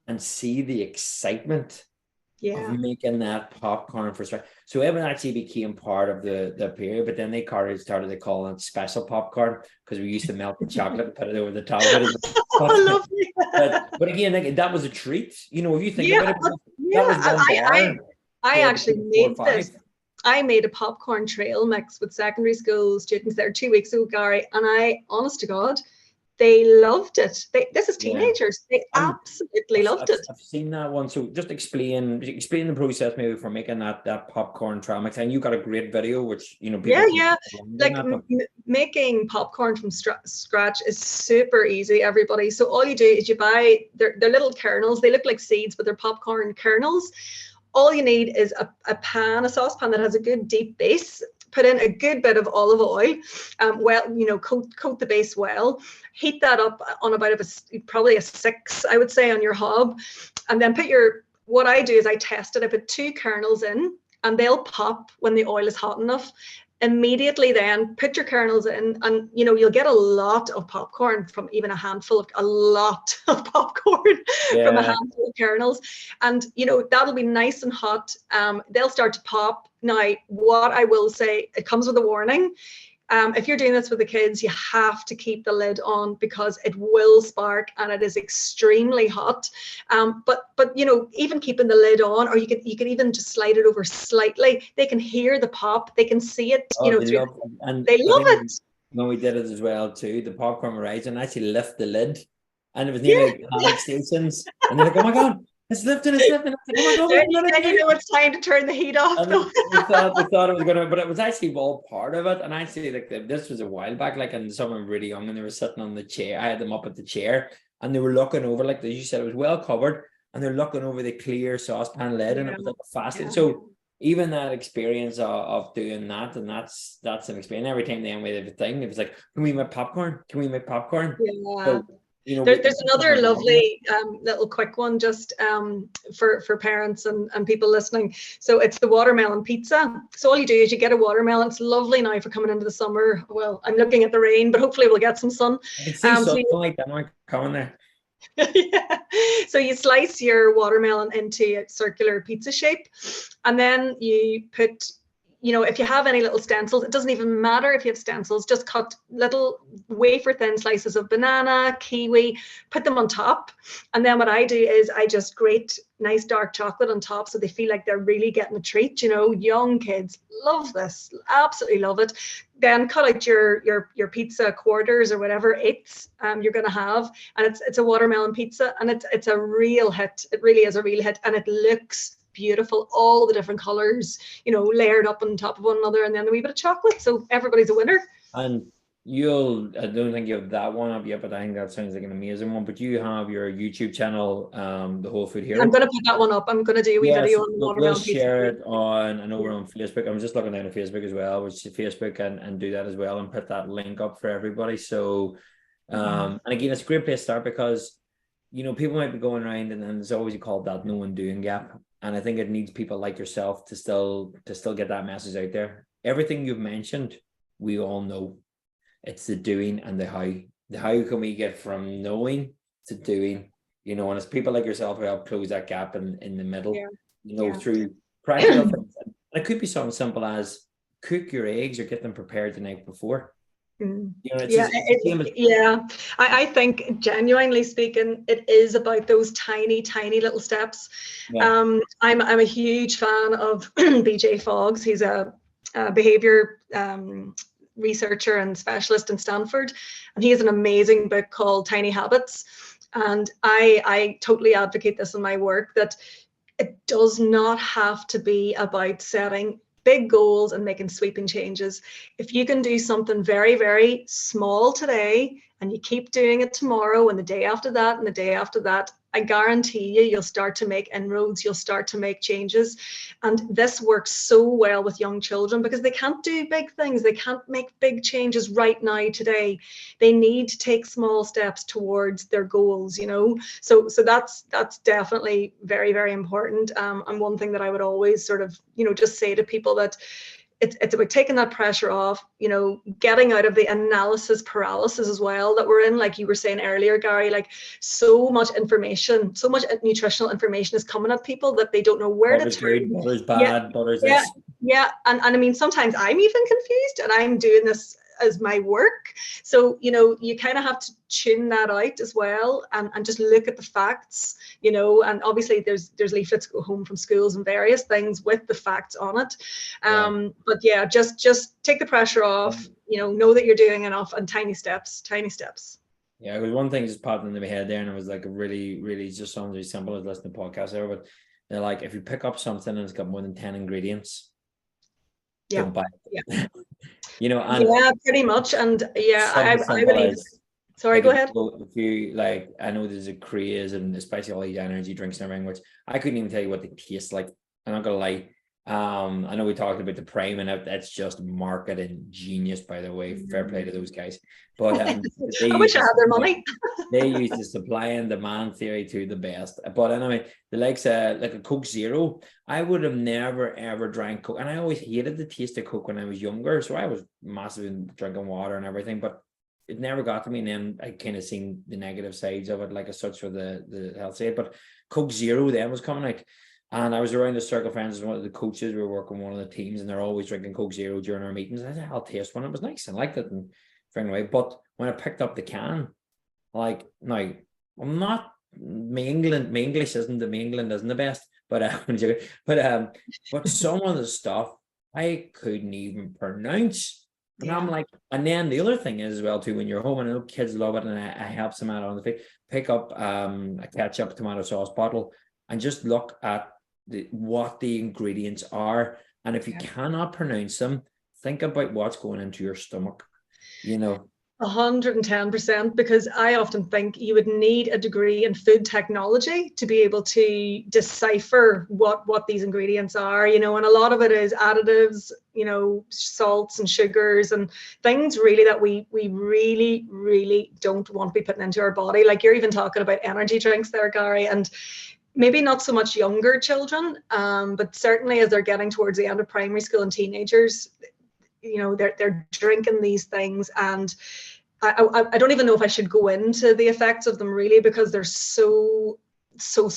and see the excitement of making that popcorn for scratch. So it actually became part of the period, but then they started to call it special popcorn because we used to melt the chocolate and put it over the top of it. Lovely. But again, like, that was a treat. If you think about it, that was one bar. I actually made this. I made a popcorn trail mix with secondary school students there 2 weeks ago, Gary, and honest to God, they loved it. This is teenagers. They absolutely loved it. I've seen that one. So just explain the process maybe for making that popcorn trail mix. And you got a great video, which people like making popcorn from scratch is super easy, everybody. So all you do is you buy their little kernels. They look like seeds, but they're popcorn kernels. All you need is a saucepan that has a good deep base. Put in a good bit of olive oil, coat the base well. Heat that up on about probably a 6, I would say, on your hob, and then what I do is I test it. I put 2 kernels in, and they'll pop when the oil is hot enough. Immediately then put your kernels in, and you'll get a lot of popcorn from even a handful of popcorn from a handful of kernels, and that'll be nice and hot. They'll start to pop. Now, what I will say, it comes with a warning. If you're doing this with the kids, you have to keep the lid on because it will spark and it is extremely hot. But even keeping the lid on, or you can even just slide it over slightly. They can hear the pop, they can see it. They love it. No, we did it as well too. The popcorn arrived and actually lift the lid, and it was nearly like panic stations. And they're like, "Oh my God, it's lifting, it's lifting." It's like, "Oh my God, then it's time to turn the heat off." we thought it was gonna, but it was actually all part of it. And actually, like, this was a while back, like, and someone really young, and they were sitting on the chair. I had them up at the chair, and they were looking over, like as you said, it was well covered, and they're looking over the clear saucepan lid, and it was like fascinating. So even that experience of doing that, and that's an experience. Every time they made a thing, it was like, "Can we make popcorn? Can we make popcorn?" Yeah. So, there's another lovely little quick one just for parents and people listening. So it's the watermelon pizza. So all you do is you get a watermelon. It's lovely now for coming into the summer. Well, I'm looking at the rain, but hopefully we'll get some sun. I can see something like that coming there. So you slice your watermelon into a circular pizza shape, and then you put, if you have any little stencils, it doesn't even matter if you have stencils, just cut little wafer thin slices of banana, kiwi, put them on top. And then what I do is I just grate nice dark chocolate on top so they feel like they're really getting a treat. Young kids love this, absolutely love it. Then cut out your pizza quarters or whatever eighths you're going to have, and it's a watermelon pizza, and it's a real hit. It really is a real hit, and it looks beautiful, all the different colors, layered up on top of one another, and then a wee bit of chocolate, so everybody's a winner. And I don't think you have that one up yet, but I think that sounds like an amazing one. But you have your YouTube channel, the Wholefood Hero. I'm going to put that one up. I'm going to do a wee video on the watermelon pizza. We'll share it on, I know we're on Facebook. I'm just looking down at Facebook as well, which is Facebook, and do that as well, and put that link up for everybody. So and again, it's a great place to start because people might be going around and there's always called that no one doing gap. And I think it needs people like yourself to still get that message out there. Everything you've mentioned, we all know. It's the doing and the how. The how can we get from knowing to doing, and it's people like yourself who help close that gap in the middle, through practical things. And it could be something simple as cook your eggs or get them prepared the night before. I think, genuinely speaking, it is about those tiny little steps. I'm a huge fan of BJ Foggs. He's a behavior researcher and specialist in Stanford, and he has an amazing book called Tiny Habits, and I totally advocate this in my work, that it does not have to be about setting big goals and making sweeping changes. If you can do something very, very small today, and you keep doing it tomorrow and the day after that and the day after that, I guarantee you, you'll start to make inroads, you'll start to make changes. And this works so well with young children because they can't do big things. They can't make big changes right now, today. They need to take small steps towards their goals, you know. So that's definitely very, very important. And one thing that I would always sort of, you know, just say to people that it's about taking that pressure off, you know, getting out of the analysis paralysis as well that we're in. Like you were saying earlier, Gary, like so much information, so much nutritional information is coming at people that they don't know where Butter's to turn. good, butter's bad, Yeah, butter's yeah, this. yeah. And I mean, sometimes I'm even confused and I'm doing this as my work. So, you know, you kind of have to tune that out as well and just look at the facts, you know, and obviously there's leaflets go home from schools and various things with the facts on it. But yeah, just take the pressure off, you know that you're doing enough, and tiny steps. Yeah, it was one thing just popped into my head there, and it was like a really, really just something really simple as listening to podcasts there. But they're like, if you pick up something and it's got more than 10 ingredients, don't buy it. Yeah. You know, and yeah, pretty much. And yeah, I would even, sorry, like go ahead. if you like, I know there's a craze and especially all these energy drinks and everything, which I couldn't even tell you what they taste like. I'm not gonna lie. I know we talked about the Prime, and that's just marketing genius, by the way. Fair play to those guys. But I wish I had their money. They use the supply and demand theory to the best. But anyway, the likes like a Coke Zero, I would have never ever drank Coke, and I always hated the taste of Coke when I was younger. So I was massive in drinking water and everything, but it never got to me. And then I kind of seen the negative sides of it, like as such for the health side. But Coke Zero then was coming out. And I was around the circle of friends as one of the coaches. We were working one of the teams, and they're always drinking Coke Zero during our meetings. I said, I'll taste one. It was nice. I liked it and away. But when I picked up the can, like, now I'm not my English isn't the best, but but some of the stuff I couldn't even pronounce. And I'm like, and then the other thing is as well too, when you're home, and I know kids love it, and I help them out on the face, pick up a ketchup tomato sauce bottle and just look at what the ingredients are. And if you cannot pronounce them, think about what's going into your stomach, you know. 110%, because I often think you would need a degree in food technology to be able to decipher what these ingredients are, you know, and a lot of it is additives, you know, salts and sugars and things really that we really, really don't want to be putting into our body. Like you're even talking about energy drinks there, Gary, and maybe not so much younger children, but certainly as they're getting towards the end of primary school and teenagers, you know, they're drinking these things, and I don't even know if I should go into the effects of them really, because there's so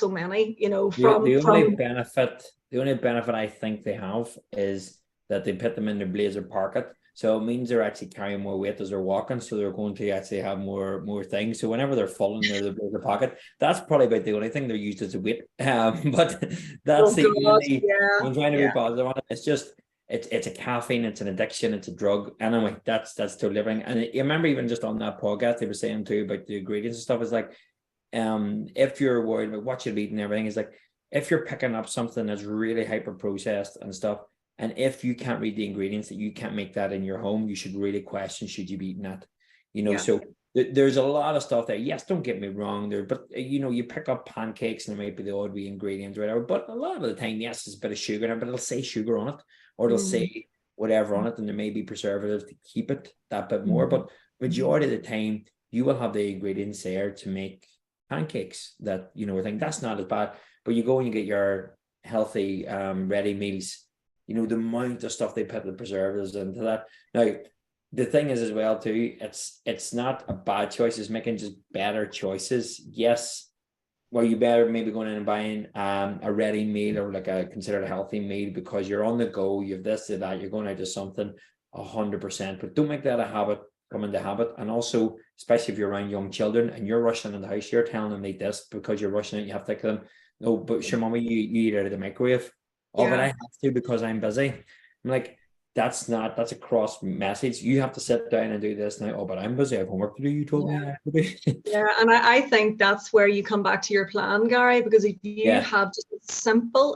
many, you know. The only benefit I think they have is that they put them in their blazer pocket. So it means they're actually carrying more weight as they're walking. So they're going to actually have more things. So whenever they're full in their blazer pocket, that's probably about the only thing they're used as a weight. But that's only, I'm trying to be positive on it. It's just, it's a caffeine, it's an addiction, it's a drug. Anyway, that's totally different. And you remember even just on that podcast, they were saying too about the ingredients and stuff. It's like, if you're worried about what you're eating and everything, is like, if you're picking up something that's really hyper processed and stuff, and if you can't read the ingredients, that you can't make that in your home, you should really question, should you be eating that? You know, so there's a lot of stuff there. Yes, don't get me wrong there, but you know, you pick up pancakes and there might be the odd wee ingredients or whatever, but a lot of the time, yes, there's a bit of sugar in it, but it'll say sugar on it, or it'll say whatever on it, and there may be preservatives to keep it that bit more. But majority of the time, you will have the ingredients there to make pancakes that, you know, I think that's not as bad. But you go and you get your healthy ready meals, you know, the amount of stuff they put the preservatives into that. Now, the thing is as well too, it's not a bad choice, it's making just better choices. Yes, well, you better maybe going in and buying a ready meal, or like a considered a healthy meal, because you're on the go, you have this or that, you're going out to something 100%. But don't make that a habit, come into habit. And also, especially if you're around young children and you're rushing in the house, you're telling them eat this because you're rushing it, you have to think of them, no, but sure, mommy, you eat out of the microwave. Oh, but I have to because I'm busy. I'm like, that's a cross message. You have to sit down and do this now. Oh, but I'm busy. I have homework to do. You told me I have to do. Yeah, and I think that's where you come back to your plan, Gary, because if you have just a simple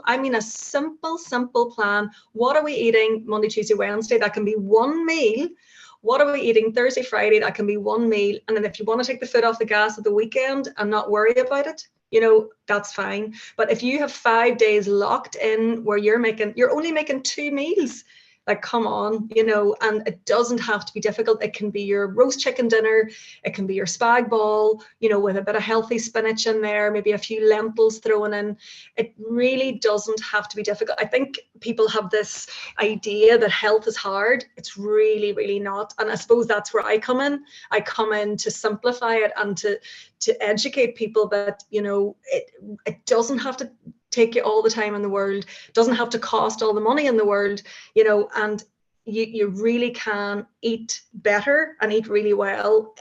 plan. What are we eating Monday, Tuesday, Wednesday? That can be one meal. What are we eating Thursday, Friday? That can be one meal. And then if you want to take the foot off the gas at the weekend and not worry about it, that's fine. But if you have 5 days locked in where you're only making 2 meals, like, come on, and it doesn't have to be difficult. It can be your roast chicken dinner. It can be your spag bol, with a bit of healthy spinach in there, maybe a few lentils thrown in. It really doesn't have to be difficult. I think people have this idea that health is hard. It's really, really not. And I suppose that's where I come in. I come in to simplify it and to educate people that, it doesn't have to take you all the time in the world, doesn't have to cost all the money in the world, and you really can eat better and eat really well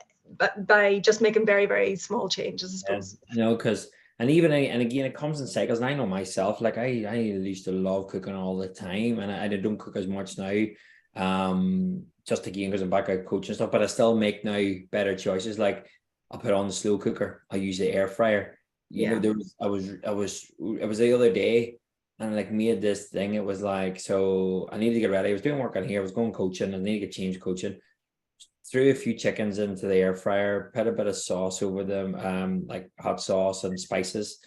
by just making very, very small changes, I suppose. Because and again, it comes in cycles. And I know myself, like I used to love cooking all the time, and I don't cook as much now. Just again because I'm back out coaching stuff, but I still make now better choices. Like I'll put on the slow cooker, I use the air fryer. It was the other day, and like made this thing. It was like, so I needed to get ready. I was doing work on here. I was going coaching. I needed to get changed coaching. Threw a few chickens into the air fryer, put a bit of sauce over them, like hot sauce and spices.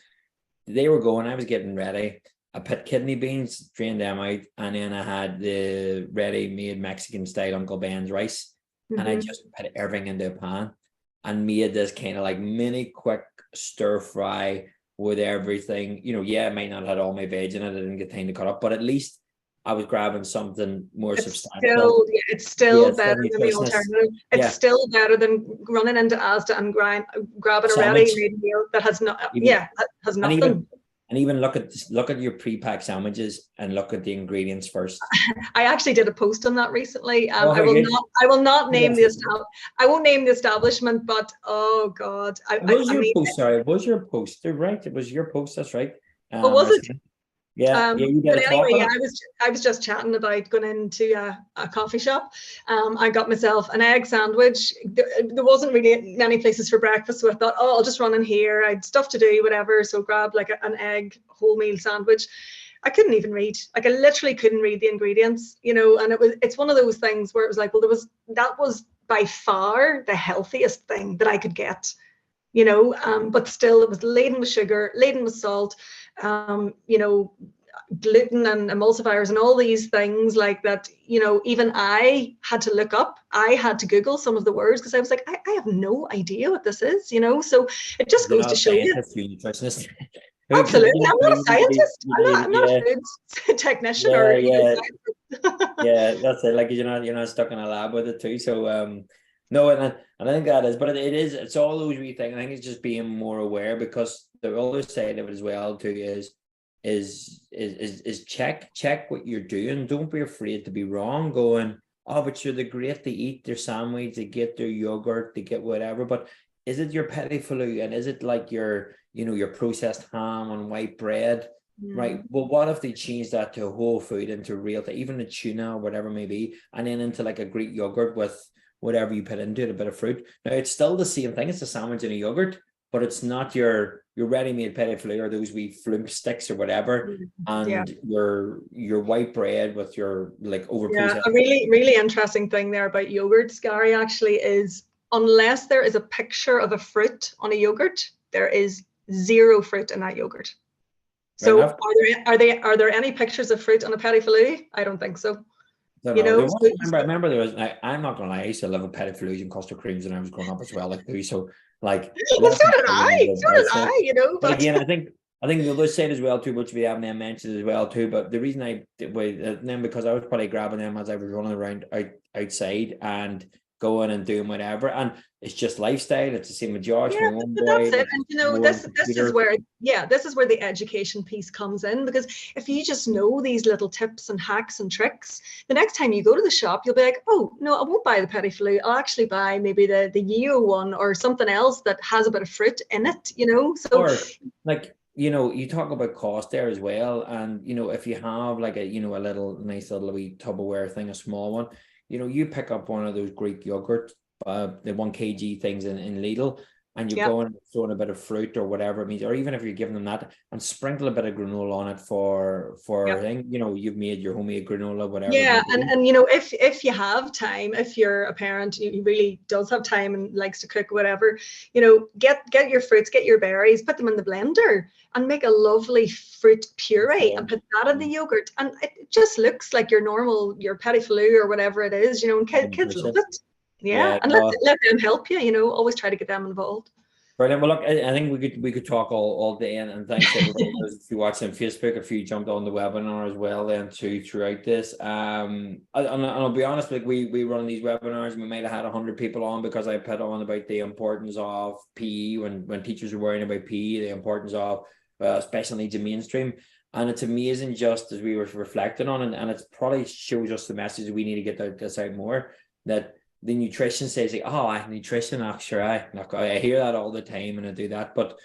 They were going. I was getting ready. I put kidney beans, drained them out, and then I had the ready-made Mexican style Uncle Ben's rice, and I just put everything into a pan and made this kind of like mini quick stir fry with everything. It might not have had all my veg in it. I didn't get time to cut up, but at least I was grabbing something more substantial. It's still better than the alternative. It's still better than running into Asda and grabbing a ready-made meal that has has nothing. And even look at your pre-packed sandwiches and look at the ingredients first. I actually did a post on that recently. I will not name I won't name the establishment, but oh god, What was your post? Right, it was your post. That's right. What was it? Yeah, you but anyway, I was just chatting about going into a coffee shop. I got myself an egg sandwich. There wasn't really many places for breakfast, so I thought, I'll just run in here. I had stuff to do, whatever. So grab like an egg wholemeal sandwich. I couldn't even read. Like I literally couldn't read the ingredients, and it's one of those things where it was like, well, that was by far the healthiest thing that I could get. But still it was laden with sugar, laden with salt, gluten and emulsifiers and all these things like that, even I had to look up. I had to Google some of the words because I was like, I have no idea what this is, so it just goes to show you. Absolutely. I'm not a scientist. I'm not a food technician yeah, that's it. Like you're not stuck in a lab with it too. So no, and I think that is, but it's all those wee things. I think it's just being more aware, because the other side of it as well too is check what you're doing. Don't be afraid to be wrong. Going, but sure, they're great to eat their sandwich, they get their yogurt, they get whatever, but is it your petit foulou, and is it like your processed ham and white bread? Right. Well, what if they change that to whole food, into real, to even the tuna or whatever it may be, and then into like a Greek yogurt with whatever you put into it, a bit of fruit. Now it's still the same thing. It's a sandwich and a yogurt, but it's not your ready-made petit foulou or those wee flump sticks or whatever, and your white bread with your like over-processed. A really, really interesting thing there about yogurts, Gary, actually is, unless there is a picture of a fruit on a yogurt, there is zero fruit in that yogurt. So are there any pictures of fruit on a petit foulou? I don't think so. I remember there was. I'm not gonna lie, I used to love a petit foulous and custard creams when I was growing up as well. Like so, like. Well, so did I. But again, I think the other side as well too, which we haven't mentioned as well too. But the reason I did them, because I was probably grabbing them as I was running around outside and going and doing whatever, and it's just lifestyle. It's the same with Josh. Yeah, that's it. And this is where the education piece comes in, because if you just know these little tips and hacks and tricks, the next time you go to the shop, you'll be like, oh no, I won't buy the petit foulou. I'll actually buy maybe the Yeo one or something else that has a bit of fruit in it. So or like. You talk about cost there as well, and if you have like a nice little wee Tupperware thing, a small one, you pick up one of those Greek yogurt, the 1 kg things in Lidl, and you Yep. go and throw in a bit of fruit or whatever it means, or even if you're giving them that, and sprinkle a bit of granola on it for Yep. thing, you've made your homemade granola, whatever it Yeah, may be. and if you have time, if you're a parent who really does have time and likes to cook, whatever, get your fruits, get your berries, put them in the blender, and make a lovely fruit puree, and put that in the yogurt, and it just looks like your petit foulou or whatever it is, and kids love it. Yeah, and let them help you. Always try to get them involved. Brilliant. Well, look, I think we could talk all day, and thanks everybody if you watch on Facebook, if you jumped on the webinar as well, then too throughout this. And I'll be honest, like we run these webinars, we might have had 100 people on because I put on about the importance of PE when teachers are worrying about PE, the importance of special needs in mainstream. And it's amazing, just as we were reflecting on it, and it probably shows us the message we need to get this out more, that the nutrition says, like, nutrition, sure, I hear that all the time and I do that. But,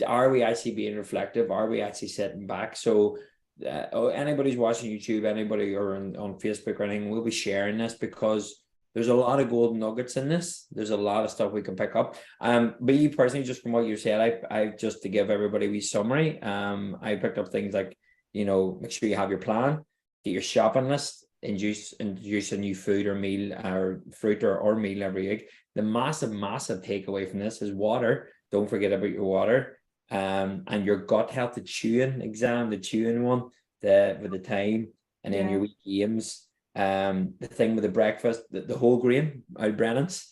are we actually being reflective? Are we actually sitting back? So anybody's watching YouTube, anybody or on Facebook or anything, we'll be sharing this because there's a lot of golden nuggets in this. There's a lot of stuff we can pick up. But you personally, just from what you said, I just to give everybody a wee summary, I picked up things like, make sure you have your plan, get your shopping list, introduce a new food or meal or fruit or meal every week. The massive takeaway from this is water. Don't forget about your water. And your gut health, the chewing one, with the time, and then your week games. The thing with the breakfast, the whole grain out Brennan's.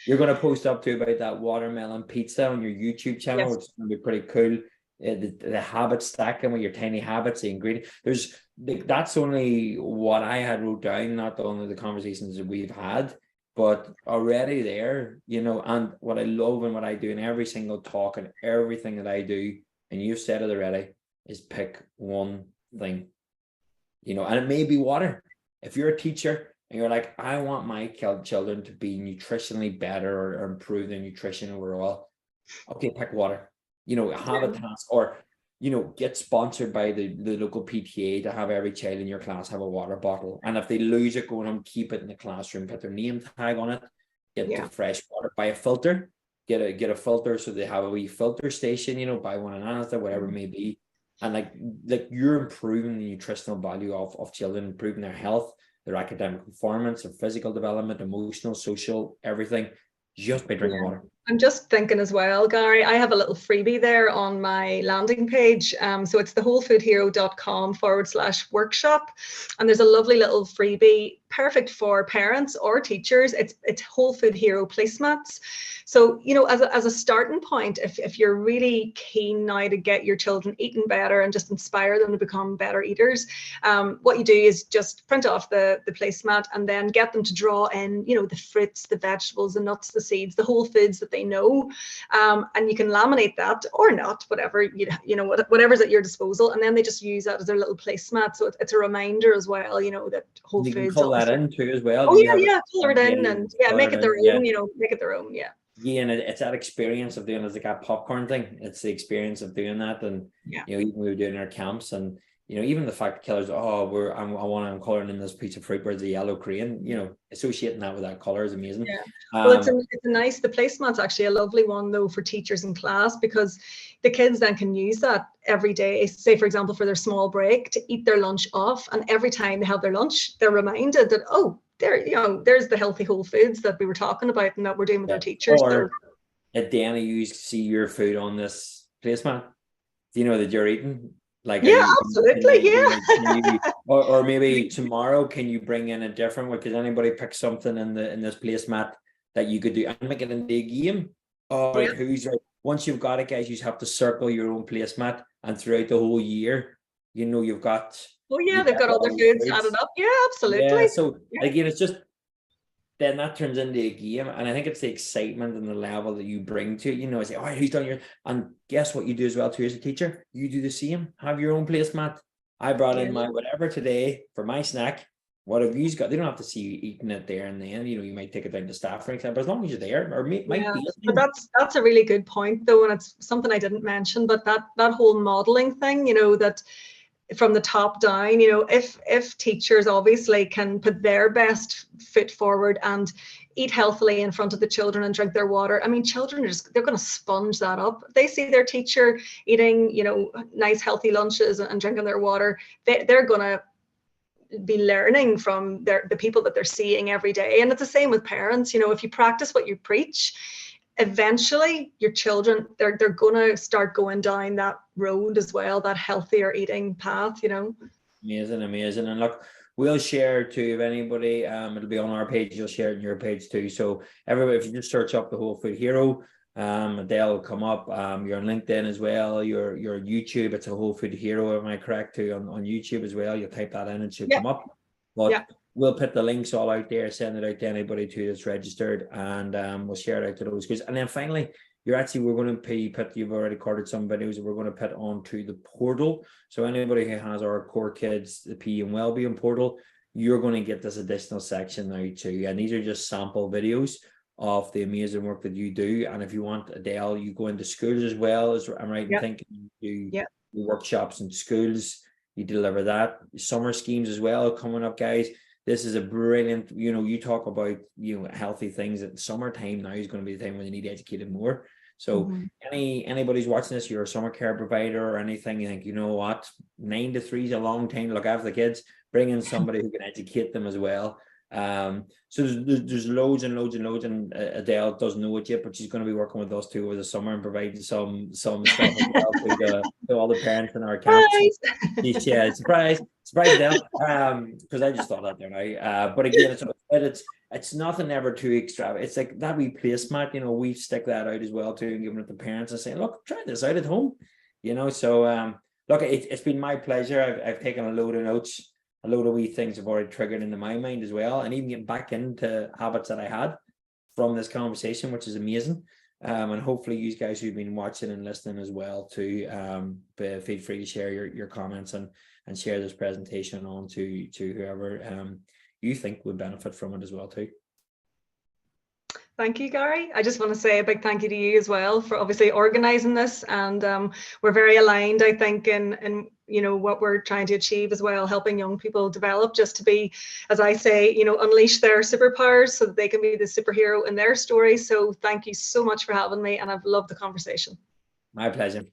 You're going to post up to about that watermelon pizza on your YouTube channel, yes, which is going to be pretty cool. The habit stacking with your tiny habits, the ingredient. That's only what I had wrote down, not only the conversations that we've had, but already there, and what I love and what I do in every single talk and everything that I do, and you've said it already, is pick one thing, and it may be water. If you're a teacher and you're like, I want my children to be nutritionally better or improve their nutrition overall, okay, pick water. Have a task, or get sponsored by the local PTA to have every child in your class have a water bottle, and if they lose it, go home, keep it in the classroom, put their name tag on it, get the fresh water, buy a filter, get a filter, so they have a wee filter station, buy one in Anatha, whatever it may be. And like you're improving the nutritional value of children, improving their health, their academic performance, their physical development, emotional, social, everything, just by drinking water. I'm just thinking as well, Gary, I have a little freebie there on my landing page. So it's the wholefoodhero.com/workshop. And there's a lovely little freebie, perfect for parents or teachers. It's Whole Food Hero placemats. So, as a starting point, if you're really keen now to get your children eating better and just inspire them to become better eaters, what you do is just print off the placemat and then get them to draw in, the fruits, the vegetables, the nuts, the seeds, the whole foods that they know, and you can laminate that or not, whatever whatever's at your disposal, and then they just use that as their little placemat. So it's a reminder as well, that whole you foods. Can call that in too as well. Oh yeah, color it in and make it their own. Make it their own. Yeah. Yeah, and it's that experience of doing it, like a popcorn thing. It's the experience of doing that, and even we were doing our camps, and even the fact that killers, I'm coloring in this piece of fruit where it's a yellow crane, associating that with that color is amazing. Yeah. Well, it's a nice, the placemat's actually a lovely one though for teachers in class, because the kids then can use that every day, say for example for their small break, to eat their lunch off, and every time they have their lunch they're reminded that, oh, there's the healthy whole foods that we were talking about and that we're doing with our teachers. Or at Danny, you see your food on this placemat, do you know that you're eating? Like, absolutely, or maybe tomorrow, can you bring in a different one? Because anybody pick something in this placemat that you could do and make it into a game. Who's right? Once you've got it, guys, you just have to circle your own placemat, and throughout the whole year, you've got. Oh yeah, they've got all their foods added up. Yeah, absolutely. Yeah, so again, it's just. Then that turns into a game, and I think it's the excitement and the level that you bring to it. I say, all right, who's done your? And guess what you do as well too as a teacher? You do the same. Have your own placemat. I brought in my whatever today for my snack. What have you got? They don't have to see you eating it there and then. You might take it down to staff, for example, as long as you're there. Or might be. But that's a really good point though, and it's something I didn't mention. But that whole modeling thing, that. from the top down. If teachers obviously can put their best foot forward and eat healthily in front of the children and drink their water, I mean, children they're going to sponge that up. If they see their teacher eating, nice healthy lunches and drinking their water, they're going to be learning from the people that they're seeing every day. And it's the same with parents. If you practice what you preach, eventually your children, they're going to start going down that road as well, that healthier eating path. Amazing. And look, we'll share too, if anybody, it'll be on our page, you'll share it on your page too. So everybody, if you just search up the Wholefood Hero, Edel will come up. You're on LinkedIn as well. You're on YouTube. It's a Wholefood Hero, am I correct too? On YouTube as well. You type that in, it should come up. But we'll put the links all out there, send it out to anybody too that's registered, and we'll share it out to those guys. And then finally, we're going to put, you've already recorded some videos that we're going to put onto the portal. So anybody who has our Core Kids, the PE and Wellbeing portal, you're going to get this additional section now too. And these are just sample videos of the amazing work that you do. And if you want, Edel, you go into schools as well, as I'm right in thinking, you do workshops in schools, you deliver that. Summer schemes as well coming up, guys. This is a brilliant, you talk about, healthy things at the summertime now is going to be the time when you need educated more. So anybody's watching this, you're a summer care provider or anything, you think, you know what, 9 to 3 is a long time to look after the kids, bring in somebody who can educate them as well. So there's loads and Edel doesn't know it yet, but she's going to be working with us too over the summer and providing some stuff as well to all the parents in our camp. Yeah, surprise Edel, because I just thought that there now. But again, it's nothing ever too extravagant. It's like that wee placemat, we stick that out as well too, and giving it to parents and saying, look, try this out at home, so look, it's been my pleasure. I've taken a load of notes. A load of wee things have already triggered into my mind as well, and even getting back into habits that I had from this conversation, which is amazing. And hopefully you guys who've been watching and listening as well too, feel free to share your comments and share this presentation on to whoever you think would benefit from it as well too. Thank you, Gary. I just want to say a big thank you to you as well for obviously organising this, and we're very aligned, I think, in what we're trying to achieve as well, helping young people develop just to be, as I say, unleash their superpowers so that they can be the superhero in their story. So thank you so much for having me, and I've loved the conversation. My pleasure.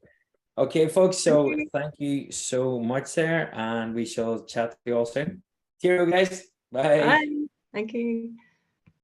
Okay, folks, so thank you so much there, and we shall chat to you all soon. Cheerio, guys. Bye. Bye. Thank you.